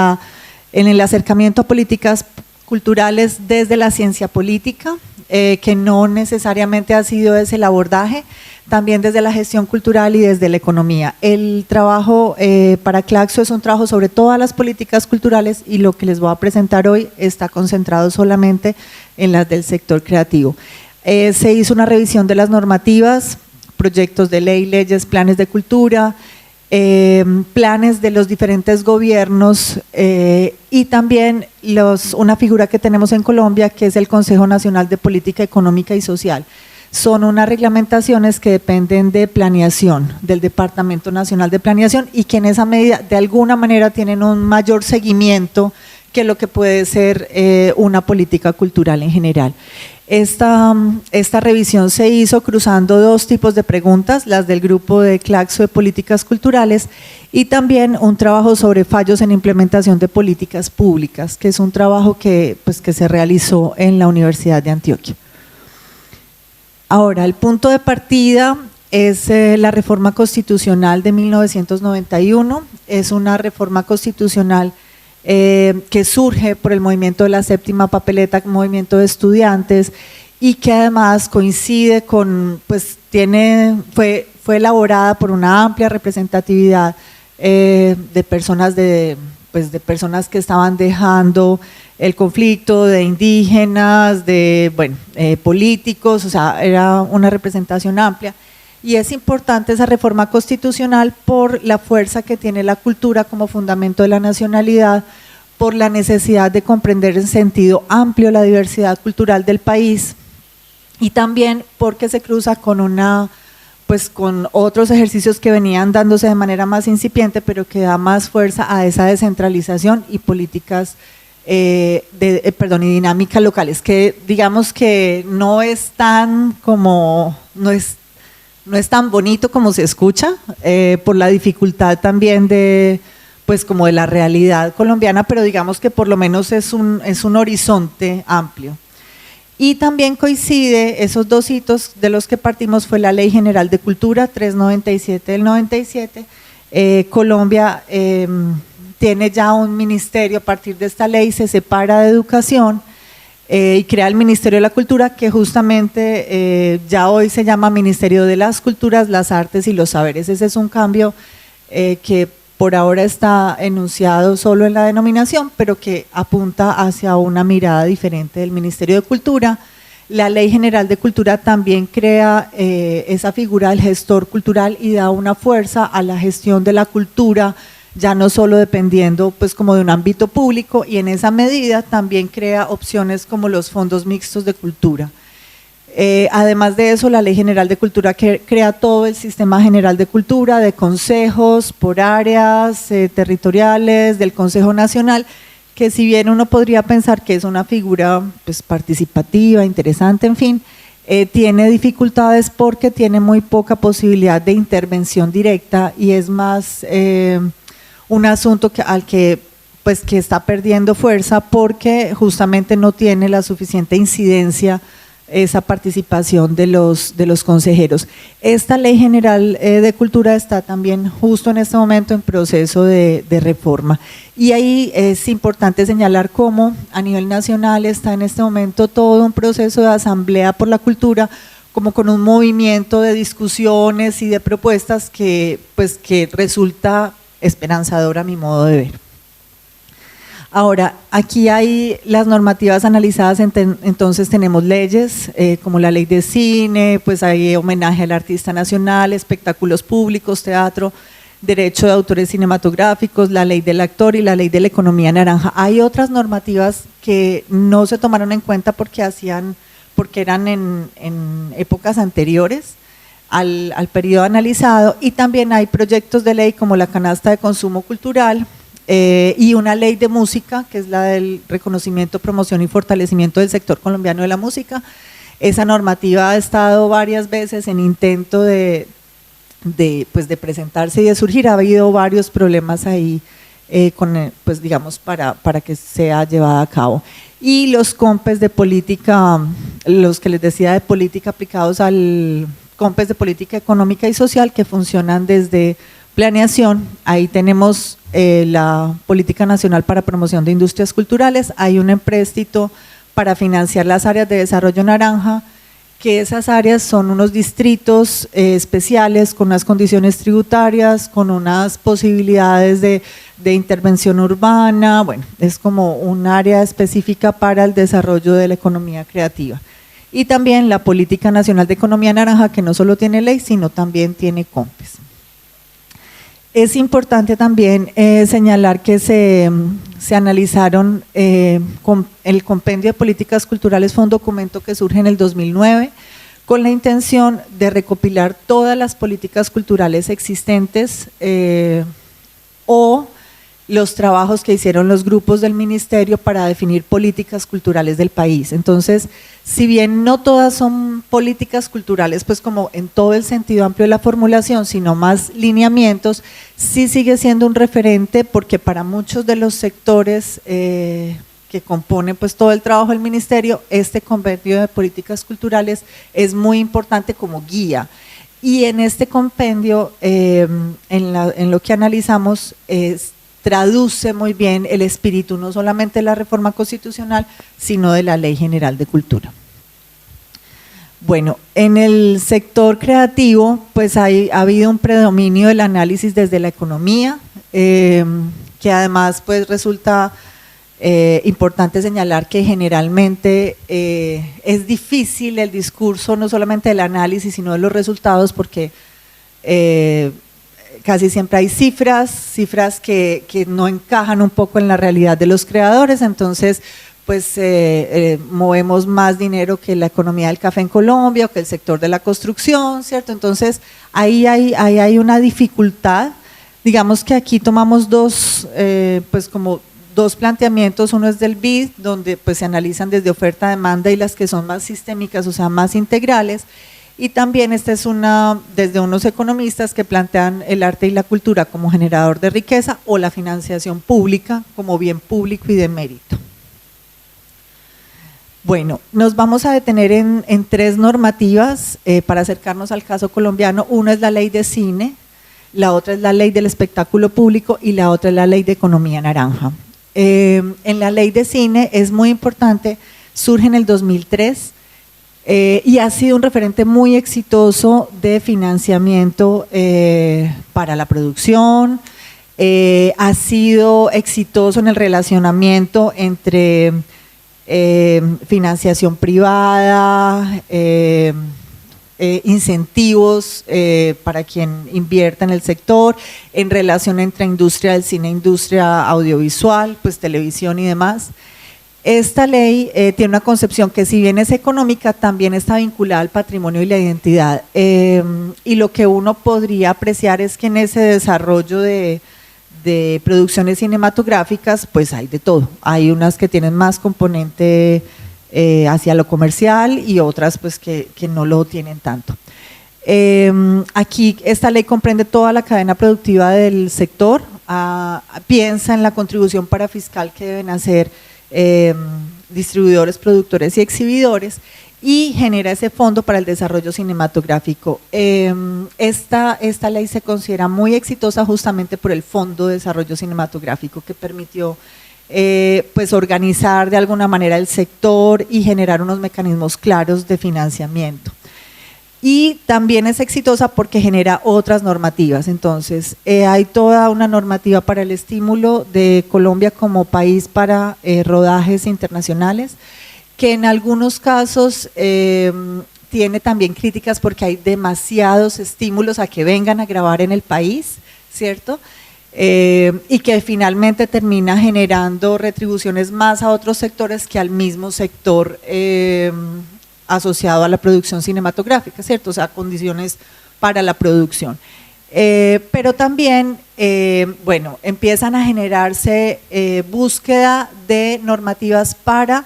el acercamiento a políticas culturales desde la ciencia política, que no necesariamente ha sido ese el abordaje, también desde la gestión cultural y desde la economía. El trabajo para Claxo es un trabajo sobre todas las políticas culturales y lo que les voy a presentar hoy está concentrado solamente en las del sector creativo. Se hizo una revisión de las normativas, proyectos de ley, leyes, planes de cultura, planes de los diferentes gobiernos y también una figura que tenemos en Colombia que es el Consejo Nacional de Política Económica y Social. Son unas reglamentaciones que dependen de planeación, del Departamento Nacional de Planeación y que en esa medida de alguna manera tienen un mayor seguimiento que lo que puede ser una política cultural en general. Esta revisión se hizo cruzando dos tipos de preguntas, las del grupo de Claxo de Políticas Culturales y también un trabajo sobre fallos en implementación de políticas públicas, que es un trabajo que se realizó en la Universidad de Antioquia. Ahora, el punto de partida es la reforma constitucional de 1991, es una reforma constitucional que surge por el movimiento de la séptima papeleta, movimiento de estudiantes y que además coincide con, fue elaborada por una amplia representatividad de personas de personas que estaban dejando el conflicto, de indígenas, de políticos, o sea, era una representación amplia. Y es importante esa reforma constitucional por la fuerza que tiene la cultura como fundamento de la nacionalidad, por la necesidad de comprender en sentido amplio la diversidad cultural del país y también porque se cruza con con otros ejercicios que venían dándose de manera más incipiente, pero que da más fuerza a esa descentralización y políticas y dinámicas locales, que digamos que no es tan bonito como se escucha, por la dificultad también de la realidad colombiana, pero digamos que por lo menos es un horizonte amplio. Y también coincide, esos dos hitos de los que partimos fue la Ley General de Cultura 397 del 97, Colombia tiene ya un ministerio a partir de esta ley, se separa de educación, y crea el Ministerio de la Cultura, que justamente ya hoy se llama Ministerio de las Culturas, las Artes y los Saberes. Ese es un cambio que por ahora está enunciado solo en la denominación, pero que apunta hacia una mirada diferente del Ministerio de Cultura. La Ley General de Cultura también crea esa figura del gestor cultural y da una fuerza a la gestión de la cultura, ya no solo dependiendo como de un ámbito público, y en esa medida también crea opciones como los fondos mixtos de cultura. Además de eso, la Ley General de Cultura crea todo el sistema general de cultura, de consejos por áreas territoriales, del Consejo Nacional, que si bien uno podría pensar que es una figura participativa, interesante, en fin, tiene dificultades porque tiene muy poca posibilidad de intervención directa y es más un asunto que está perdiendo fuerza porque justamente no tiene la suficiente incidencia esa participación de los consejeros. Esta Ley General de Cultura está también justo en este momento en proceso de reforma. Y ahí es importante señalar cómo a nivel nacional está en este momento todo un proceso de asamblea por la cultura, como con un movimiento de discusiones y de propuestas que resulta esperanzador a mi modo de ver. Ahora, aquí hay las normativas analizadas, entonces tenemos leyes como la ley de cine, pues hay homenaje al artista nacional, espectáculos públicos, teatro, derecho de autores cinematográficos, la ley del actor y la ley de la economía naranja. Hay otras normativas que no se tomaron en cuenta porque eran en épocas anteriores al periodo analizado, y también hay proyectos de ley como la canasta de consumo cultural, y una ley de música, que es la del reconocimiento, promoción y fortalecimiento del sector colombiano de la música. Esa normativa ha estado varias veces en intento de presentarse y de surgir. Ha habido varios problemas ahí para que sea llevada a cabo. Y los COMPES de política, los que les decía de política aplicados al COMPES de política económica y social, que funcionan desde planeación. Ahí tenemos la Política Nacional para Promoción de Industrias Culturales, hay un empréstito para financiar las áreas de desarrollo naranja, que esas áreas son unos distritos especiales con unas condiciones tributarias, con unas posibilidades de intervención urbana. Bueno, es como un área específica para el desarrollo de la economía creativa. Y también la Política Nacional de Economía Naranja, que no solo tiene ley, sino también tiene COMPES. Es importante también señalar que se analizaron, el Compendio de Políticas Culturales fue un documento que surge en el 2009 con la intención de recopilar todas las políticas culturales existentes o los trabajos que hicieron los grupos del ministerio para definir políticas culturales del país. Entonces, si bien no todas son políticas culturales, pues como en todo el sentido amplio de la formulación, sino más lineamientos, sí sigue siendo un referente, porque para muchos de los sectores que componen pues todo el trabajo del ministerio, este compendio de políticas culturales es muy importante como guía. Y en este compendio, en lo que analizamos, traduce muy bien el espíritu no solamente de la reforma constitucional, sino de la Ley General de Cultura. Bueno, en el sector creativo, pues ha habido un predominio del análisis desde la economía, que además pues resulta importante señalar que generalmente es difícil el discurso, no solamente del análisis, sino de los resultados, porque casi siempre hay cifras que no encajan un poco en la realidad de los creadores. Entonces pues movemos más dinero que la economía del café en Colombia o que el sector de la construcción, ¿cierto? Entonces ahí hay una dificultad. Digamos que aquí tomamos dos planteamientos. Uno es del BID, donde pues se analizan desde oferta, demanda, y las que son más sistémicas, o sea, más integrales. Y también esta es desde unos economistas que plantean el arte y la cultura como generador de riqueza, o la financiación pública como bien público y de mérito. Bueno, nos vamos a detener en tres normativas para acercarnos al caso colombiano. Una es la ley de cine, la otra es la ley del espectáculo público y la otra es la ley de economía naranja. En la ley de cine es muy importante, surge en el 2003, y ha sido un referente muy exitoso de financiamiento para la producción. Ha sido exitoso en el relacionamiento entre financiación privada, incentivos para quien invierta en el sector, en relación entre industria del cine e industria audiovisual, pues televisión y demás. Esta ley tiene una concepción que, si bien es económica, también está vinculada al patrimonio y la identidad, y lo que uno podría apreciar es que en ese desarrollo de producciones cinematográficas pues hay de todo. Hay unas que tienen más componente hacia lo comercial y otras pues que no lo tienen tanto. Aquí esta ley comprende toda la cadena productiva del sector, piensa en la contribución parafiscal que deben hacer distribuidores, productores y exhibidores, y genera ese fondo para el desarrollo cinematográfico. Esta ley se considera muy exitosa justamente por el Fondo de Desarrollo Cinematográfico, que permitió pues organizar de alguna manera el sector y generar unos mecanismos claros de financiamiento. y también es exitosa porque genera otras normativas. Entonces, hay toda una normativa para el estímulo de Colombia como país para rodajes internacionales, que en algunos casos tiene también críticas porque hay demasiados estímulos a que vengan a grabar en el país, ¿cierto? Y que finalmente termina generando retribuciones más a otros sectores que al mismo sector asociado a la producción cinematográfica, ¿cierto? O sea, condiciones para la producción. Pero también, bueno, empiezan a generarse búsqueda de normativas para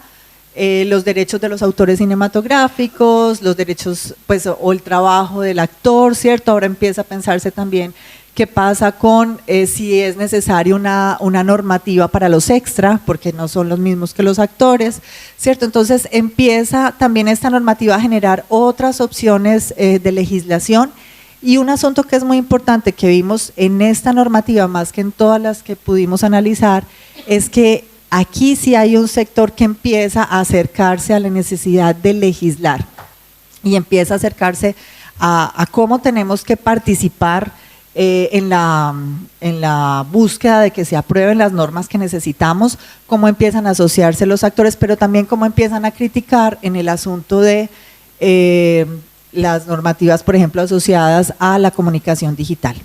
los derechos de los autores cinematográficos, los derechos, pues, o el trabajo del actor, ¿cierto? Ahora empieza a pensarse también qué pasa con si es necesaria una normativa para los extra, porque no son los mismos que los actores, ¿cierto? Entonces empieza también esta normativa a generar otras opciones de legislación, y un asunto que es muy importante que vimos en esta normativa, más que en todas las que pudimos analizar, es que aquí sí hay un sector que empieza a acercarse a la necesidad de legislar y empieza a acercarse a cómo tenemos que participar en la búsqueda de que se aprueben las normas que necesitamos, cómo empiezan a asociarse los actores, pero también cómo empiezan a criticar en el asunto de las normativas, por ejemplo, asociadas a la comunicación digital.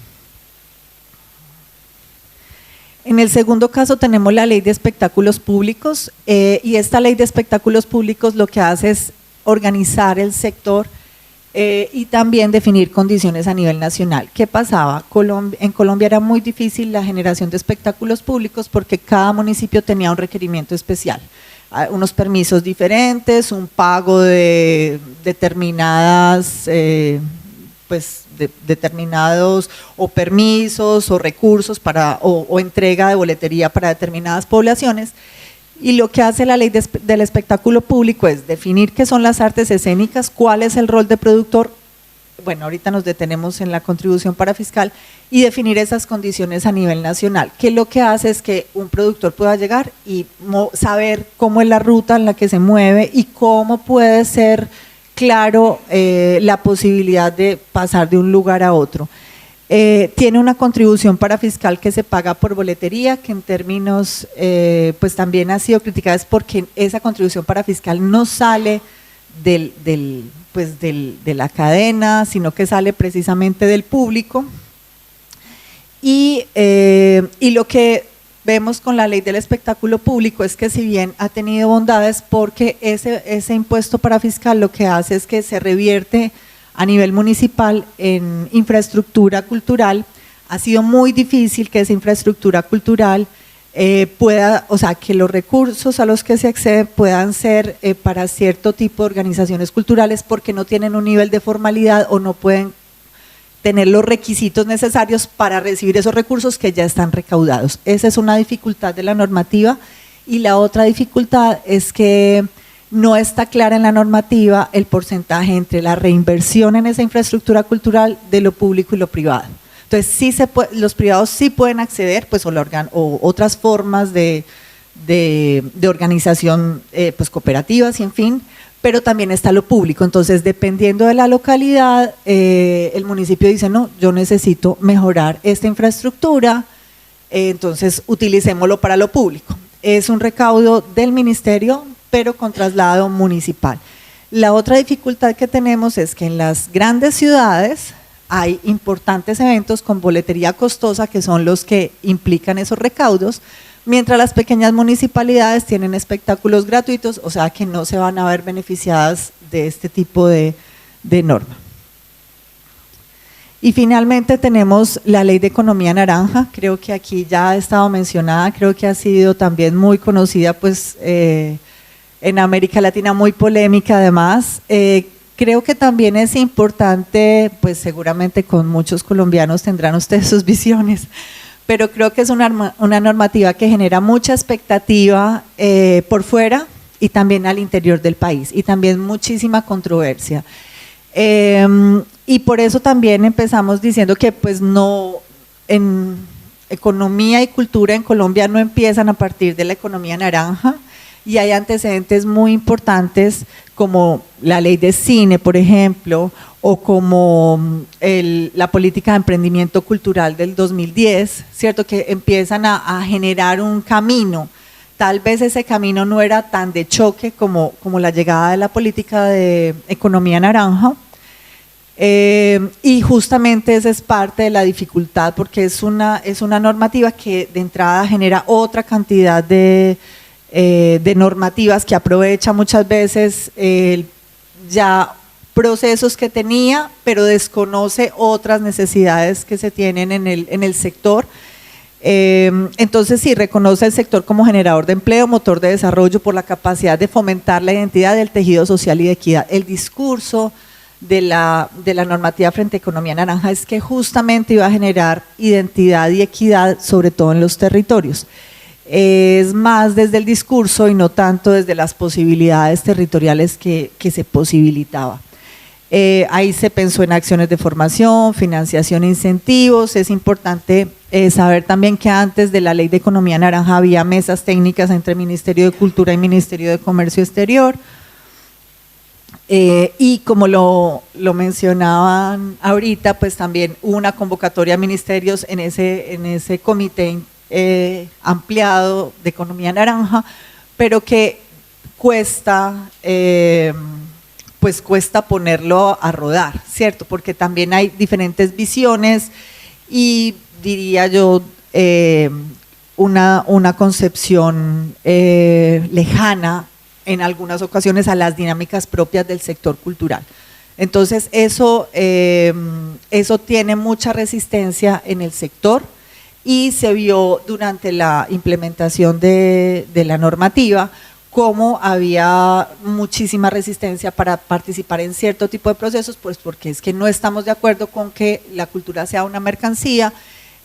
En el segundo caso tenemos la Ley de Espectáculos Públicos, y esta Ley de Espectáculos Públicos lo que hace es organizar el sector y también definir condiciones a nivel nacional. ¿Qué pasaba? En Colombia era muy difícil la generación de espectáculos públicos porque cada municipio tenía un requerimiento especial, unos permisos diferentes, un pago de determinadas, determinados o permisos o recursos o entrega de boletería para determinadas poblaciones. Y lo que hace la ley del espectáculo público es definir qué son las artes escénicas, cuál es el rol de productor, bueno, ahorita nos detenemos en la contribución para fiscal, y definir esas condiciones a nivel nacional, que lo que hace es que un productor pueda llegar y saber cómo es la ruta en la que se mueve y cómo puede ser claro la posibilidad de pasar de un lugar a otro. Tiene una contribución para fiscal que se paga por boletería, que en términos, pues también ha sido criticada, es porque esa contribución para fiscal no sale de la cadena, sino que sale precisamente del público. Y lo que vemos con la ley del espectáculo público es que si bien ha tenido bondades, porque ese impuesto para fiscal lo que hace es que se revierte a nivel municipal en infraestructura cultural. Ha sido muy difícil que esa infraestructura cultural pueda, o sea, que los recursos a los que se accede puedan ser para cierto tipo de organizaciones culturales, porque no tienen un nivel de formalidad o no pueden tener los requisitos necesarios para recibir esos recursos que ya están recaudados. Esa es una dificultad de la normativa, y la otra dificultad es que no está clara en la normativa el porcentaje entre la reinversión en esa infraestructura cultural de lo público y lo privado. Entonces, sí los privados sí pueden acceder, pues, o otras formas de organización, pues, cooperativas y en fin, pero también está lo público. Entonces, dependiendo de la localidad, el municipio dice, no, yo necesito mejorar esta infraestructura, entonces utilicémoslo para lo público. Es un recaudo del ministerio, pero con traslado municipal. La otra dificultad que tenemos es que en las grandes ciudades hay importantes eventos con boletería costosa, que son los que implican esos recaudos, mientras las pequeñas municipalidades tienen espectáculos gratuitos, o sea que no se van a ver beneficiadas de este tipo de norma. Y finalmente tenemos la Ley de Economía Naranja. Creo que aquí ya ha estado mencionada, creo que ha sido también muy conocida, pues, en América Latina, muy polémica además. Creo que también es importante, pues seguramente con muchos colombianos tendrán ustedes sus visiones, pero creo que es una normativa que genera mucha expectativa por fuera y también al interior del país, y también muchísima controversia. Y por eso también empezamos diciendo que, pues, no, en economía y cultura en Colombia no empiezan a partir de la economía naranja. y hay antecedentes muy importantes como la ley de cine, por ejemplo, o como la política de emprendimiento cultural del 2010, ¿cierto? Que empiezan a generar un camino. Tal vez ese camino no era tan de choque como la llegada de la política de economía naranja, y justamente esa es parte de la dificultad, porque es una normativa que de entrada genera otra cantidad de normativas que aprovecha muchas veces ya procesos que tenía, pero desconoce otras necesidades que se tienen en el sector. Entonces sí, reconoce el sector como generador de empleo, motor de desarrollo por la capacidad de fomentar la identidad del tejido social y de equidad. El discurso de la normativa frente a economía naranja es que justamente iba a generar identidad y equidad, sobre todo en los territorios. Es más desde el discurso y no tanto desde las posibilidades territoriales que se posibilitaba. Ahí se pensó en acciones de formación, financiación e incentivos. Es importante saber también que antes de la ley de economía naranja había mesas técnicas entre Ministerio de Cultura y Ministerio de Comercio Exterior. Y como lo mencionaban ahorita, pues también hubo una convocatoria a ministerios en ese comité ampliado de economía naranja, pero que cuesta ponerlo a rodar, ¿cierto? Porque también hay diferentes visiones y diría yo una concepción lejana en algunas ocasiones a las dinámicas propias del sector cultural. Entonces eso tiene mucha resistencia en el sector y se vio durante la implementación de la normativa cómo había muchísima resistencia para participar en cierto tipo de procesos, pues porque es que no estamos de acuerdo con que la cultura sea una mercancía,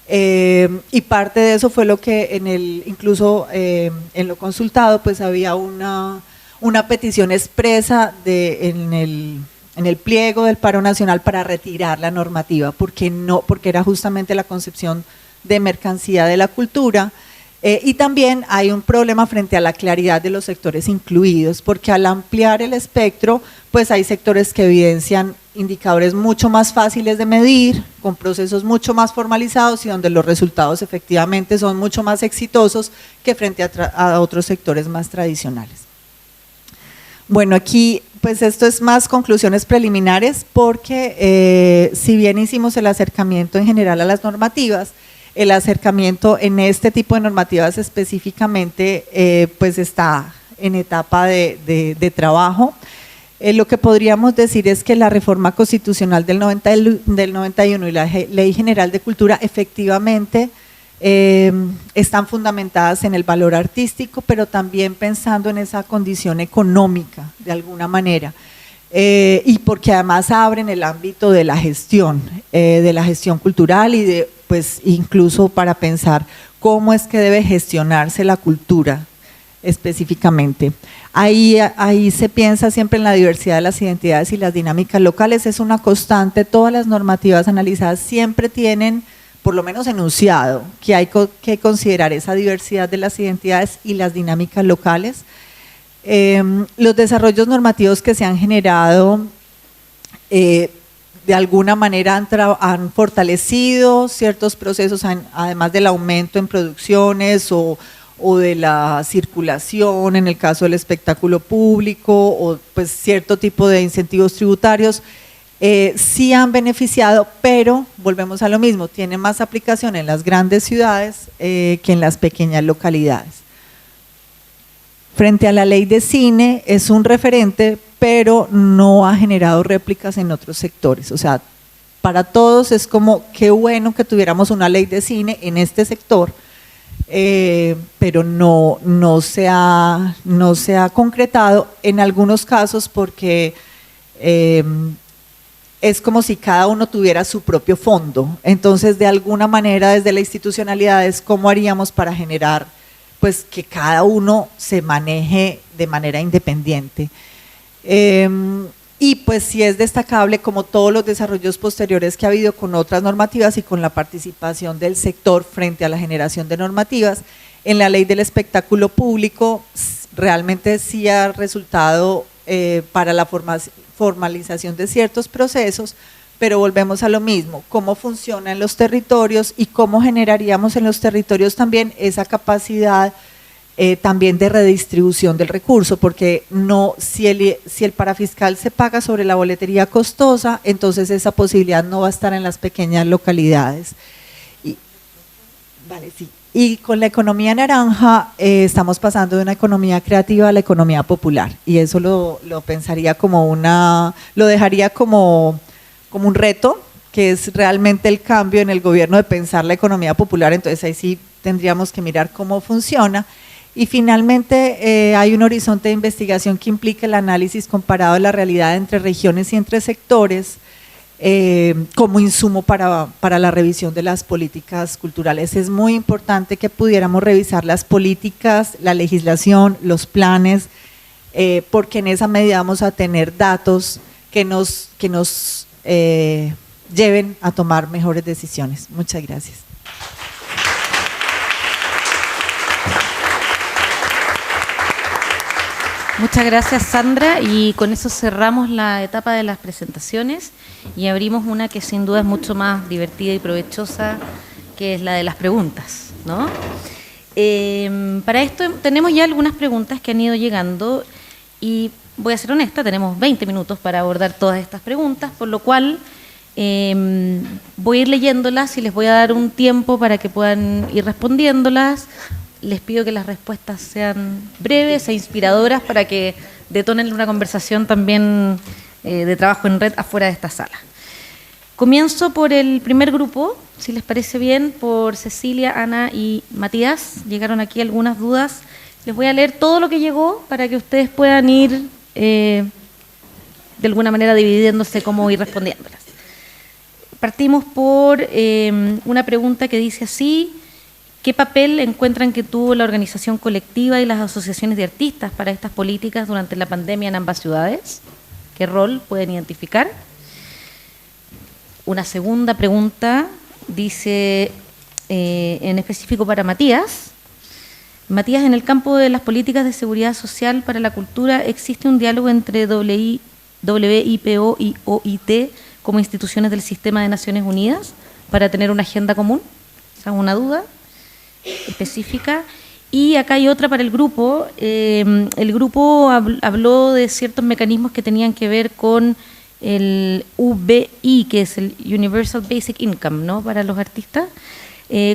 y parte de eso fue lo que incluso en lo consultado pues había una petición expresa en el pliego del paro nacional para retirar la normativa, porque era justamente la concepción de mercancía de la cultura. Y también hay un problema frente a la claridad de los sectores incluidos, porque al ampliar el espectro, pues hay sectores que evidencian indicadores mucho más fáciles de medir, con procesos mucho más formalizados y donde los resultados efectivamente son mucho más exitosos que frente a otros sectores más tradicionales. Bueno, aquí pues esto es más conclusiones preliminares, porque si bien hicimos el acercamiento en general a las normativas, el acercamiento en este tipo de normativas específicamente pues está en etapa de trabajo. Lo que podríamos decir es que la reforma constitucional del 91 y la Ley General de Cultura efectivamente están fundamentadas en el valor artístico, pero también pensando en esa condición económica de alguna manera. Y porque además abren el ámbito de la gestión cultural y pues incluso para pensar cómo es que debe gestionarse la cultura específicamente. Ahí se piensa siempre en la diversidad de las identidades y las dinámicas locales, es una constante, todas las normativas analizadas siempre tienen por lo menos enunciado que hay que considerar esa diversidad de las identidades y las dinámicas locales. Los desarrollos normativos que se han generado de alguna manera han fortalecido ciertos procesos, además del aumento en producciones o de la circulación en el caso del espectáculo público o pues cierto tipo de incentivos tributarios, sí han beneficiado, pero volvemos a lo mismo, tiene más aplicación en las grandes ciudades que en las pequeñas localidades. Frente a la ley de cine es un referente, pero no ha generado réplicas en otros sectores. O sea, para todos es como qué bueno que tuviéramos una ley de cine en este sector, pero no se ha concretado en algunos casos porque es como si cada uno tuviera su propio fondo. Entonces, de alguna manera, desde la institucionalidad es cómo haríamos para generar pues que cada uno se maneje de manera independiente. Y pues sí es destacable como todos los desarrollos posteriores que ha habido con otras normativas y con la participación del sector frente a la generación de normativas. En la ley del espectáculo público realmente sí ha resultado para la formalización de ciertos procesos, pero volvemos a lo mismo, cómo funciona en los territorios y cómo generaríamos en los territorios también esa capacidad también de redistribución del recurso, porque no, si el parafiscal se paga sobre la boletería costosa, entonces esa posibilidad no va a estar en las pequeñas localidades. Vale, sí. Y con la economía naranja estamos pasando de una economía creativa a la economía popular, y eso lo pensaría como lo dejaría como un reto, que es realmente el cambio en el gobierno de pensar la economía popular. Entonces ahí sí tendríamos que mirar cómo funciona. Y finalmente hay un horizonte de investigación que implica el análisis comparado de la realidad entre regiones y entre sectores, como insumo para la revisión de las políticas culturales. Es muy importante que pudiéramos revisar las políticas, la legislación, los planes, porque en esa medida vamos a tener datos que nos lleven a tomar mejores decisiones. Muchas gracias. Muchas gracias, Sandra, y con eso cerramos la etapa de las presentaciones y abrimos una que sin duda es mucho más divertida y provechosa, que es la de las preguntas, ¿no? Para esto tenemos ya algunas preguntas que han ido llegando y voy a ser honesta, tenemos 20 minutos para abordar todas estas preguntas, por lo cual voy a ir leyéndolas y les voy a dar un tiempo para que puedan ir respondiéndolas. Les pido que las respuestas sean breves e inspiradoras para que detonen una conversación también de trabajo en red afuera de esta sala. Comienzo por el primer grupo, si les parece bien, por Cecilia, Ana y Matías. Llegaron aquí algunas dudas. Les voy a leer todo lo que llegó para que ustedes puedan ir de alguna manera dividiéndose cómo ir respondiéndolas. Partimos por una pregunta que dice así: ¿qué papel encuentran que tuvo la organización colectiva y las asociaciones de artistas para estas políticas durante la pandemia en ambas ciudades? ¿Qué rol pueden identificar? Una segunda pregunta dice, en específico para Matías. Matías, en el campo de las políticas de seguridad social para la cultura, ¿existe un diálogo entre WIPO y OIT como instituciones del sistema de Naciones Unidas para tener una agenda común? Esa es una duda específica. Y acá hay otra para el grupo. El grupo habló de ciertos mecanismos que tenían que ver con el UBI, que es el Universal Basic Income, ¿no?, para los artistas.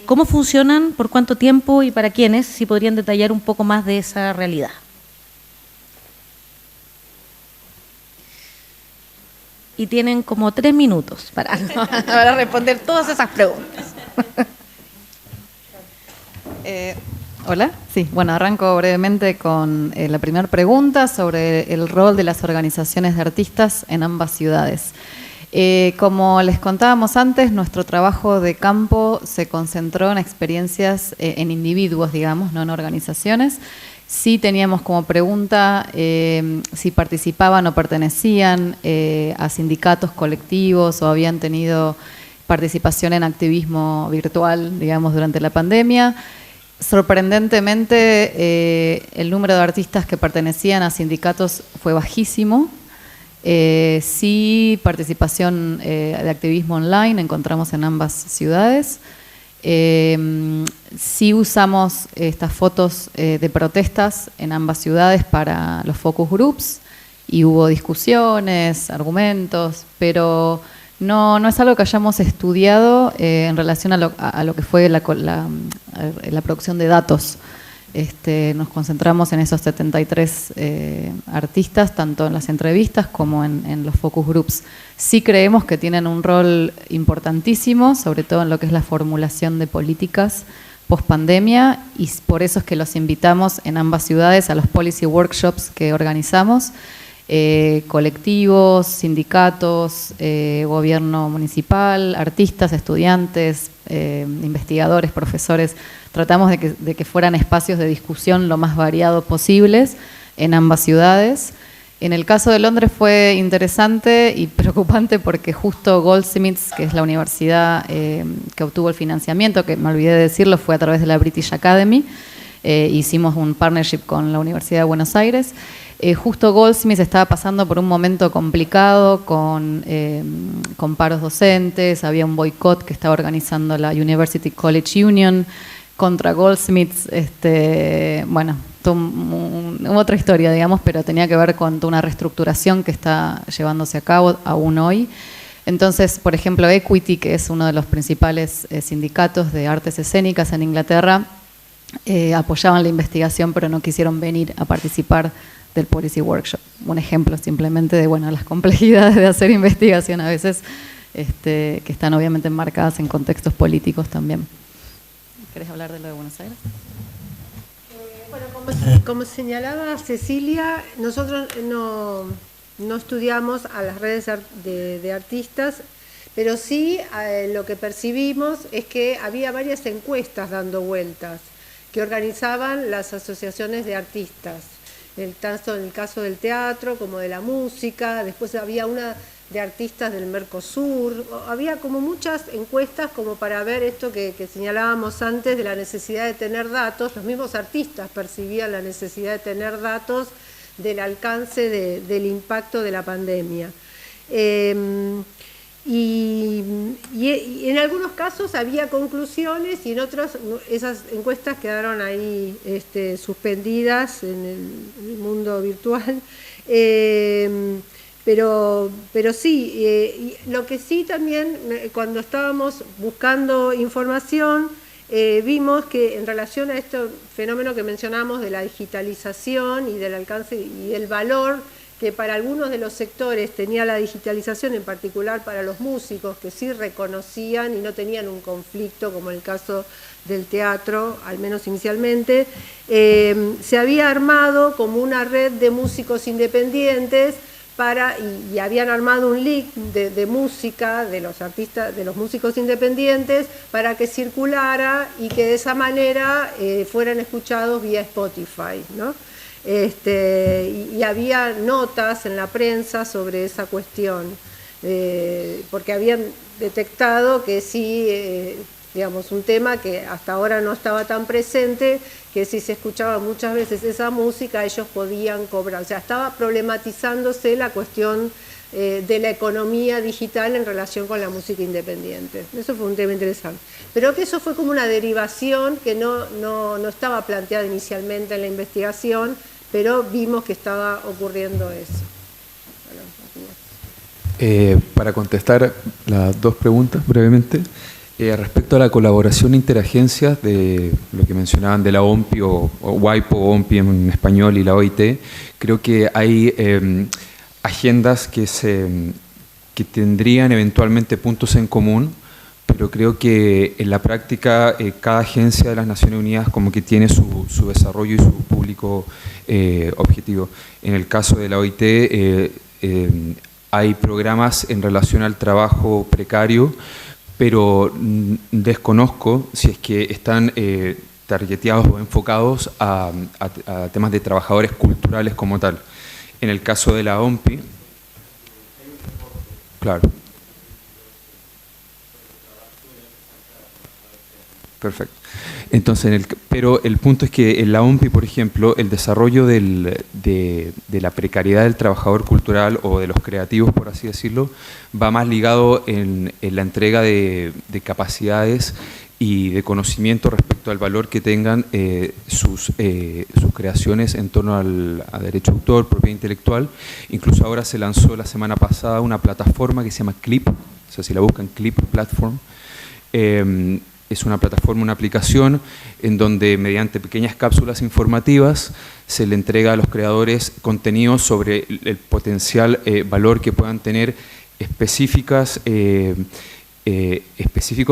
¿Cómo funcionan, por cuánto tiempo y para quiénes? Si podrían detallar un poco más de esa realidad. Y tienen como 3 minutos para responder todas esas preguntas. Hola, sí, bueno, arranco brevemente con la primera pregunta sobre el rol de las organizaciones de artistas en ambas ciudades. Como les contábamos antes, nuestro trabajo de campo se concentró en experiencias en individuos, digamos, no en organizaciones. Sí teníamos como pregunta si participaban o pertenecían a sindicatos colectivos o habían tenido participación en activismo virtual, digamos, durante la pandemia. Sorprendentemente, el número de artistas que pertenecían a sindicatos fue bajísimo. Sí, participación de activismo online encontramos en ambas ciudades. Sí usamos estas fotos de protestas en ambas ciudades para los focus groups y hubo discusiones, argumentos, pero no es algo que hayamos estudiado en relación a lo que fue la producción de datos. Nos concentramos en esos 73 artistas, tanto en las entrevistas como en los focus groups. Sí creemos que tienen un rol importantísimo, sobre todo en lo que es la formulación de políticas post-pandemia, y por eso es que los invitamos en ambas ciudades a los policy workshops que organizamos. Colectivos, sindicatos, gobierno municipal, artistas, estudiantes, investigadores, profesores. Tratamos de que fueran espacios de discusión lo más variados posibles en ambas ciudades. En el caso de Londres fue interesante y preocupante porque justo Goldsmiths, que es la universidad que obtuvo el financiamiento, que me olvidé de decirlo, fue a través de la British Academy. hicimos un partnership con la Universidad de Buenos Aires. Justo Goldsmiths estaba pasando por un momento complicado con paros docentes, había un boicot que estaba organizando la University College Union contra Goldsmiths, bueno, otra historia, digamos, pero tenía que ver con una reestructuración que está llevándose a cabo aún hoy. Entonces, por ejemplo, Equity, que es uno de los principales sindicatos de artes escénicas en Inglaterra, apoyaban la investigación, pero no quisieron venir a participar del Policy Workshop. Un ejemplo simplemente de las complejidades de hacer investigación a veces, que están obviamente enmarcadas en contextos políticos también. ¿Querés hablar de lo de Buenos Aires? Bueno, como señalaba Cecilia, nosotros no estudiamos a las redes de artistas, pero sí lo que percibimos es que había varias encuestas dando vueltas que organizaban las asociaciones de artistas, tanto en el caso del teatro como de la música. Después había una de artistas del Mercosur, había como muchas encuestas como para ver esto que señalábamos antes de la necesidad de tener datos. Los mismos artistas percibían la necesidad de tener datos del alcance del impacto de la pandemia. Y en algunos casos había conclusiones y en otros esas encuestas quedaron ahí suspendidas en el mundo virtual. Pero sí, lo que sí también, cuando estábamos buscando información, vimos que en relación a este fenómeno que mencionamos de la digitalización y del alcance y el valor que para algunos de los sectores tenía la digitalización, en particular para los músicos, que sí reconocían y no tenían un conflicto, como en el caso del teatro, al menos inicialmente, se había armado como una red de músicos independientes y habían armado un link de música de los artistas, de los músicos independientes, para que circulara y que de esa manera fueran escuchados vía Spotify, ¿no? Y había notas en la prensa sobre esa cuestión, porque habían detectado que sí, digamos, un tema que hasta ahora no estaba tan presente, que si se escuchaba muchas veces esa música, ellos podían cobrar. O sea, estaba problematizándose la cuestión de la economía digital en relación con la música independiente. Eso fue un tema interesante. Pero que eso fue como una derivación que no estaba planteada inicialmente en la investigación, pero vimos que estaba ocurriendo eso. Para contestar las dos preguntas brevemente, respecto a la colaboración interagencias de lo que mencionaban de la OMPI o WIPO, OMPI en español, y la OIT, creo que hay agendas que tendrían eventualmente puntos en común, pero creo que en la práctica cada agencia de las Naciones Unidas como que tiene su desarrollo y su público objetivo. En el caso de la OIT hay programas en relación al trabajo precario, pero desconozco si es que están targeteados o enfocados a temas de trabajadores culturales como tal. En el caso de la OMPI, claro. Perfecto. Entonces, pero el punto es que en la OMPI, por ejemplo, el desarrollo de la precariedad del trabajador cultural o de los creativos, por así decirlo, va más ligado en la entrega de capacidades y de conocimiento respecto al valor que tengan sus creaciones en torno a derecho de autor, propiedad intelectual. Incluso ahora se lanzó la semana pasada una plataforma que se llama Clip, o sea, si la buscan, Clip Platform. Es una plataforma, una aplicación en donde mediante pequeñas cápsulas informativas se le entrega a los creadores contenidos sobre el potencial valor que puedan tener específicos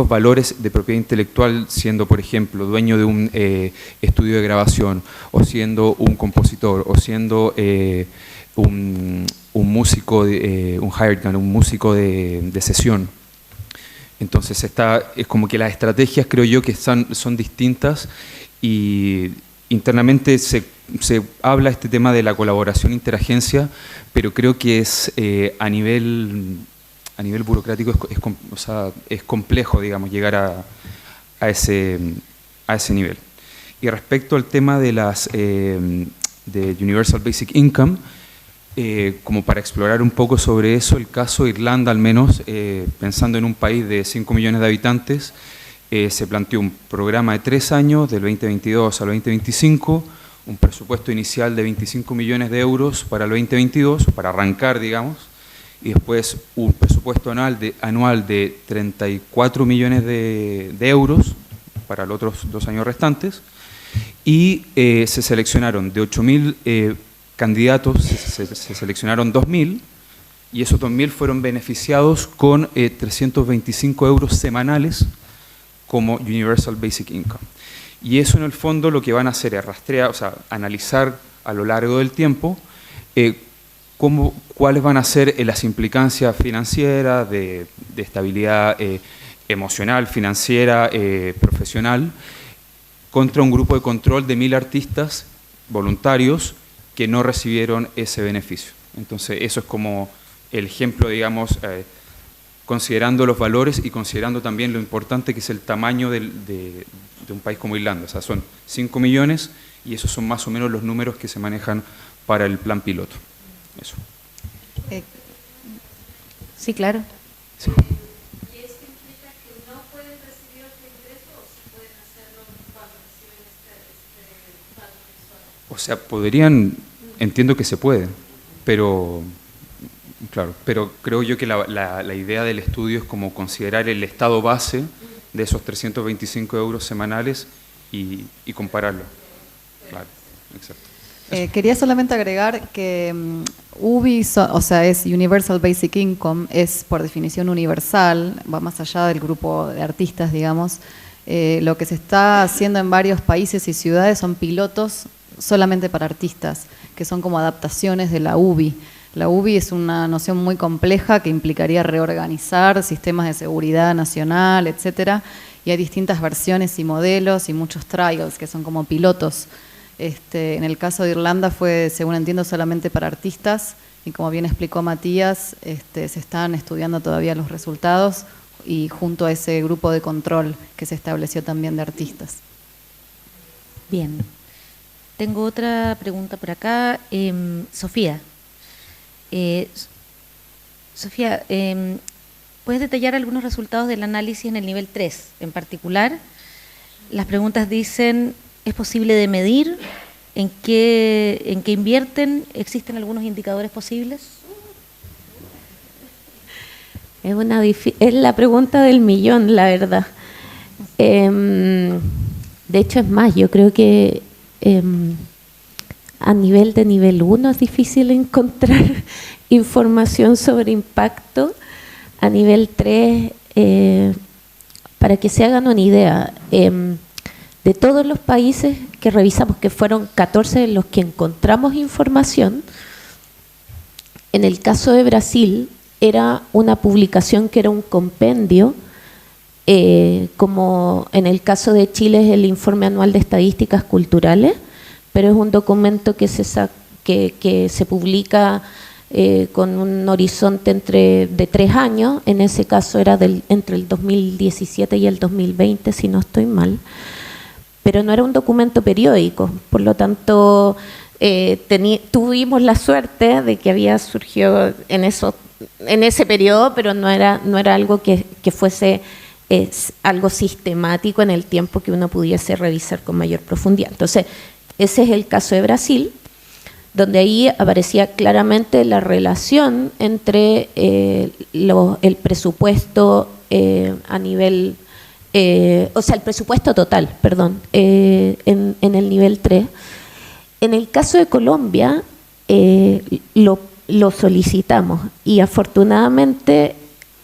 valores de propiedad intelectual, siendo, por ejemplo, dueño de un estudio de grabación, o siendo un compositor, o siendo un músico, un hired gun, un músico de sesión. Entonces es como que las estrategias, creo yo, que son distintas, y internamente se habla este tema de la colaboración interagencia, pero creo que es a nivel burocrático es complejo, digamos, llegar a ese nivel. Y respecto al tema de las de Universal Basic Income, como para explorar un poco sobre eso, el caso de Irlanda al menos, pensando en un país de 5 millones de habitantes, se planteó un programa de 3 años, del 2022 al 2025, un presupuesto inicial de 25 millones de euros para el 2022, para arrancar, digamos, y después un presupuesto anual de 34 millones de euros para los otros 2 años restantes, y se seleccionaron de 8.000 candidatos, se seleccionaron 2.000, y esos 2.000 fueron beneficiados con 325 euros semanales como Universal Basic Income. Y eso en el fondo lo que van a hacer es rastrear, o sea, analizar a lo largo del tiempo cuáles van a ser las implicancias financieras, de estabilidad emocional, financiera, profesional, contra un grupo de control de 1.000 artistas voluntarios que no recibieron ese beneficio. Entonces, eso es como el ejemplo, digamos, considerando los valores y considerando también lo importante que es el tamaño de un país como Irlanda. O sea, son 5 millones y esos son más o menos los números que se manejan para el plan piloto. Eso. Sí, claro. Sí. ¿Y esto implica que no pueden recibir otro ingreso o sí pueden hacerlo cuando reciben este pago mensual? O sea, podrían, entiendo que se puede, pero claro, pero creo yo que la idea del estudio es como considerar el estado base de esos 325 euros semanales y compararlo. Claro, exacto. Quería solamente agregar que UBI, o sea, es Universal Basic Income, es por definición universal, va más allá del grupo de artistas, digamos. Lo que se está haciendo en varios países y ciudades son pilotos solamente para artistas, que son como adaptaciones de la UBI. La UBI es una noción muy compleja que implicaría reorganizar sistemas de seguridad nacional, etcétera, y hay distintas versiones y modelos y muchos trials que son como pilotos. En el caso de Irlanda fue, según entiendo, solamente para artistas y como bien explicó Matías, se están estudiando todavía los resultados y junto a ese grupo de control que se estableció también de artistas. Bien. Tengo otra pregunta por acá. Sofía. Sofía, ¿puedes detallar algunos resultados del análisis en el nivel 3? En particular, las preguntas dicen, ¿es posible de medir? ¿En qué invierten? ¿Existen algunos indicadores posibles? Es la pregunta del millón, la verdad. De hecho, es más, yo creo que a nivel 1 es difícil encontrar información sobre impacto. A nivel 3, para que se hagan una idea, de todos los países que revisamos, que fueron 14 en los que encontramos información, en el caso de Brasil era una publicación que era un compendio, como en el caso de Chile es el Informe Anual de Estadísticas Culturales, pero es un documento que se publica con un horizonte de 3 años, en ese caso era entre el 2017 y el 2020, si no estoy mal, pero no era un documento periódico, por lo tanto tuvimos la suerte de que había surgido en ese periodo, pero no era algo que fuese algo sistemático en el tiempo que uno pudiese revisar con mayor profundidad. Entonces, ese es el caso de Brasil, donde ahí aparecía claramente la relación entre el presupuesto a nivel, o sea, el presupuesto total, perdón, en el nivel 3. En el caso de Colombia, lo solicitamos y afortunadamente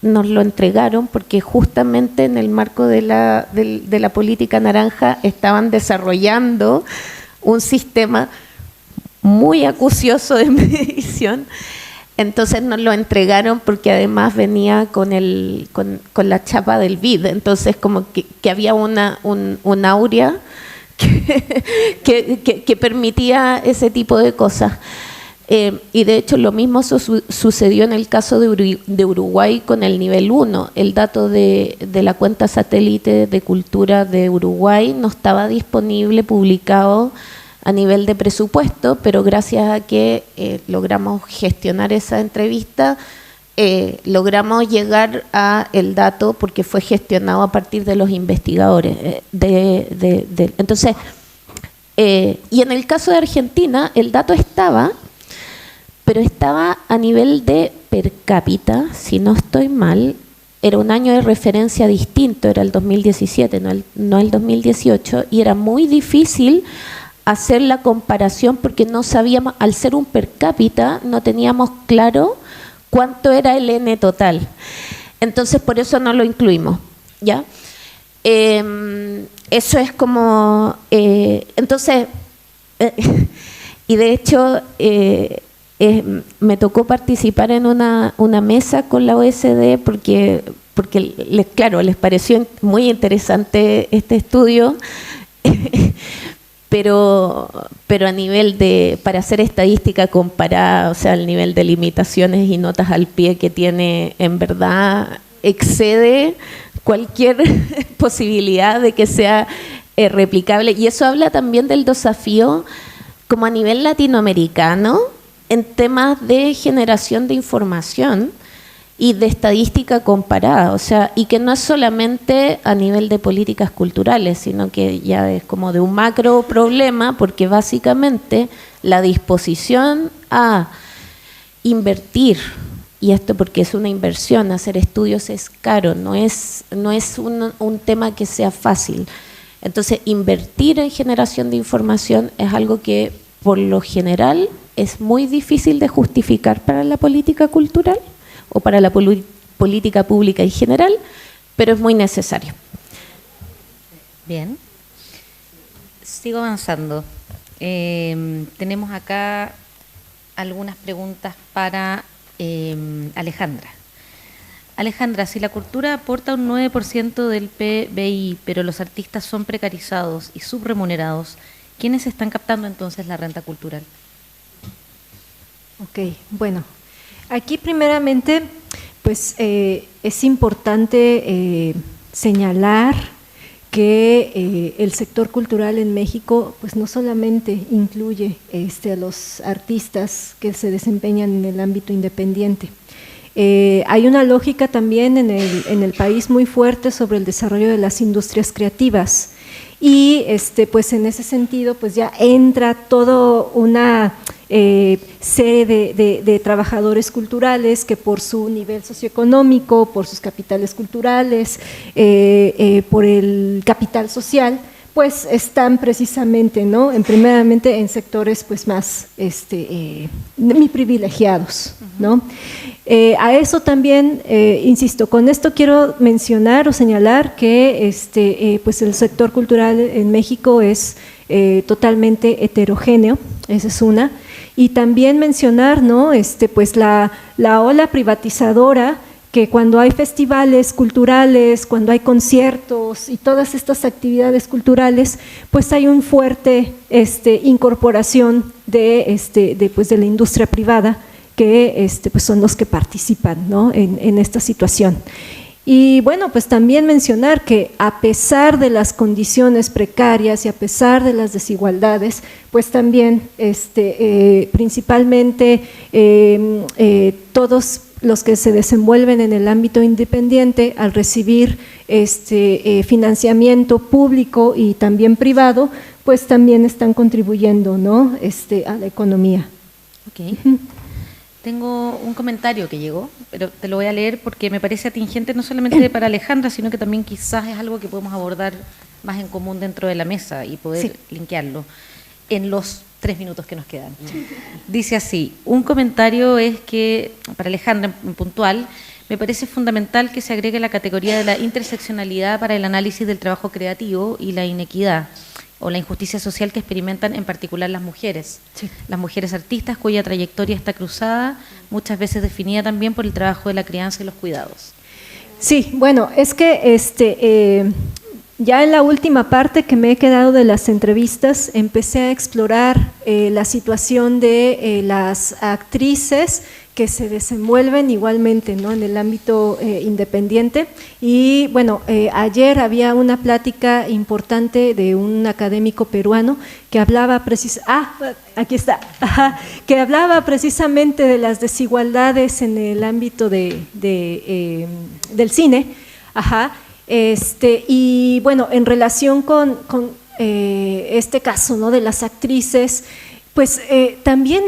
nos lo entregaron porque justamente en el marco de la política naranja estaban desarrollando un sistema muy acucioso de medición, entonces nos lo entregaron porque además venía con la chapa del BID, entonces como que había un áurea que permitía ese tipo de cosas. Y de hecho lo mismo sucedió en el caso de Uruguay con el nivel 1. El dato de la cuenta satélite de cultura de Uruguay no estaba disponible, publicado a nivel de presupuesto, pero gracias a que logramos gestionar esa entrevista, logramos llegar a el dato porque fue gestionado a partir de los investigadores. Entonces, y en el caso de Argentina, el dato estaba, pero estaba a nivel de per cápita, si no estoy mal, era un año de referencia distinto, era el 2017, no el 2018, y era muy difícil hacer la comparación porque no sabíamos, al ser un per cápita, no teníamos claro cuánto era el N total. Entonces, por eso no lo incluimos, ¿ya? Eso es como... entonces, y de hecho... me tocó participar en una mesa con la OSD porque claro, les pareció muy interesante este estudio, pero a nivel para hacer estadística comparada, o sea, el nivel de limitaciones y notas al pie que tiene, en verdad excede cualquier posibilidad de que sea replicable. Y eso habla también del desafío como a nivel latinoamericano, en temas de generación de información y de estadística comparada, o sea, y que no es solamente a nivel de políticas culturales, sino que ya es como de un macro problema, porque básicamente la disposición a invertir, y esto porque es una inversión, hacer estudios es caro, no es un tema que sea fácil. Entonces, invertir en generación de información es algo que, por lo general, es muy difícil de justificar para la política cultural o para la política pública en general, pero es muy necesario. Bien. Sigo avanzando. Tenemos acá algunas preguntas para Alejandra. Alejandra, si la cultura aporta un 9% del PBI, pero los artistas son precarizados y subremunerados, ¿quiénes están captando entonces la renta cultural? Ok, bueno, aquí primeramente pues es importante señalar que el sector cultural en México pues no solamente incluye a los artistas que se desempeñan en el ámbito independiente. Hay una lógica también en el país muy fuerte sobre el desarrollo de las industrias creativas y pues en ese sentido pues ya entra toda una serie de trabajadores culturales que por su nivel socioeconómico, por sus capitales culturales, por el capital social, pues están precisamente, ¿no? Primeramente en sectores pues más muy privilegiados, ¿no? A eso también, insisto, con esto quiero mencionar o señalar que pues el sector cultural en México es totalmente heterogéneo, esa es una, y también mencionar, ¿no? Pues la ola privatizadora, que cuando hay festivales culturales, cuando hay conciertos y todas estas actividades culturales, pues hay un fuerte incorporación de la industria privada, que pues son los que participan, ¿no? en esta situación. Y bueno, pues también mencionar que a pesar de las condiciones precarias y a pesar de las desigualdades, pues también principalmente todos los que se desenvuelven en el ámbito independiente, al recibir financiamiento público y también privado, pues también están contribuyendo, ¿no? A la economía. Ok. Tengo un comentario que llegó, pero te lo voy a leer porque me parece atingente no solamente para Alejandra, sino que también quizás es algo que podemos abordar más en común dentro de la mesa y poder linkearlo en los 3 minutos que nos quedan. Dice así, un comentario es que, para Alejandra en puntual, me parece fundamental que se agregue la categoría de la interseccionalidad para el análisis del trabajo creativo y la inequidad o la injusticia social que experimentan en particular las mujeres. Sí. Las mujeres artistas cuya trayectoria está cruzada, muchas veces definida también por el trabajo de la crianza y los cuidados. Sí, bueno, es que ya en la última parte que me he quedado de las entrevistas, empecé a explorar la situación de las actrices que se desenvuelven igualmente, ¿no?, en el ámbito independiente. Y bueno, ayer había una plática importante de un académico peruano que hablaba aquí está, que hablaba precisamente de las desigualdades en el ámbito del cine, y bueno, en relación con este caso, ¿no?, de las actrices, pues también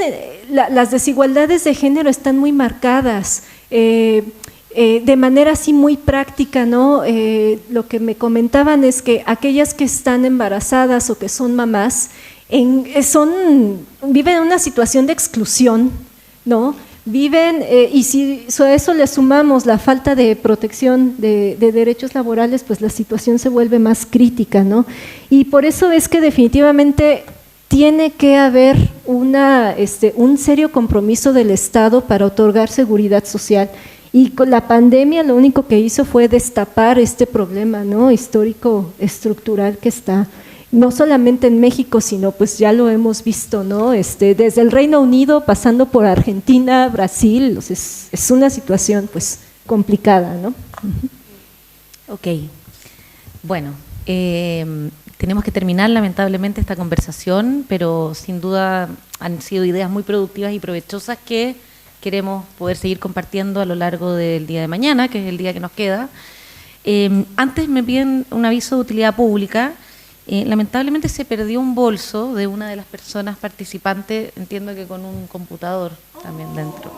las desigualdades de género están muy marcadas, de manera así muy práctica, ¿no? Lo que me comentaban es que aquellas que están embarazadas o que son mamás viven una situación de exclusión, ¿no? Viven, y si a eso le sumamos la falta de protección de derechos laborales, pues la situación se vuelve más crítica, ¿no? Y por eso es que definitivamente tiene que haber un serio compromiso del Estado para otorgar seguridad social. Y con la pandemia lo único que hizo fue destapar este problema, ¿no?, histórico, estructural, que está no solamente en México, sino pues ya lo hemos visto, ¿no?, desde el Reino Unido, pasando por Argentina, Brasil. Es una situación pues complicada, ¿no? Ok, bueno, tenemos que terminar lamentablemente esta conversación, pero sin duda han sido ideas muy productivas y provechosas que queremos poder seguir compartiendo a lo largo del día de mañana, que es el día que nos queda. Antes me piden un aviso de utilidad pública. Lamentablemente se perdió un bolso de una de las personas participantes, entiendo que con un computador también dentro.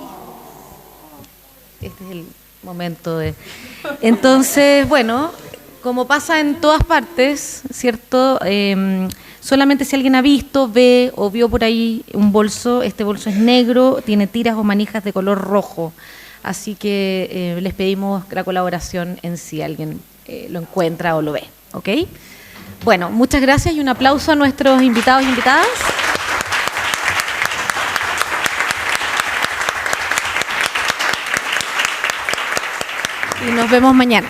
Este es el momento de... Entonces, bueno, como pasa en todas partes, ¿cierto? Solamente si alguien ha visto, ve o vio por ahí un bolso, este bolso es negro, tiene tiras o manijas de color rojo. Así que les pedimos la colaboración en si alguien lo encuentra o lo ve, ¿ok? Bueno, muchas gracias y un aplauso a nuestros invitados y invitadas. Y nos vemos mañana.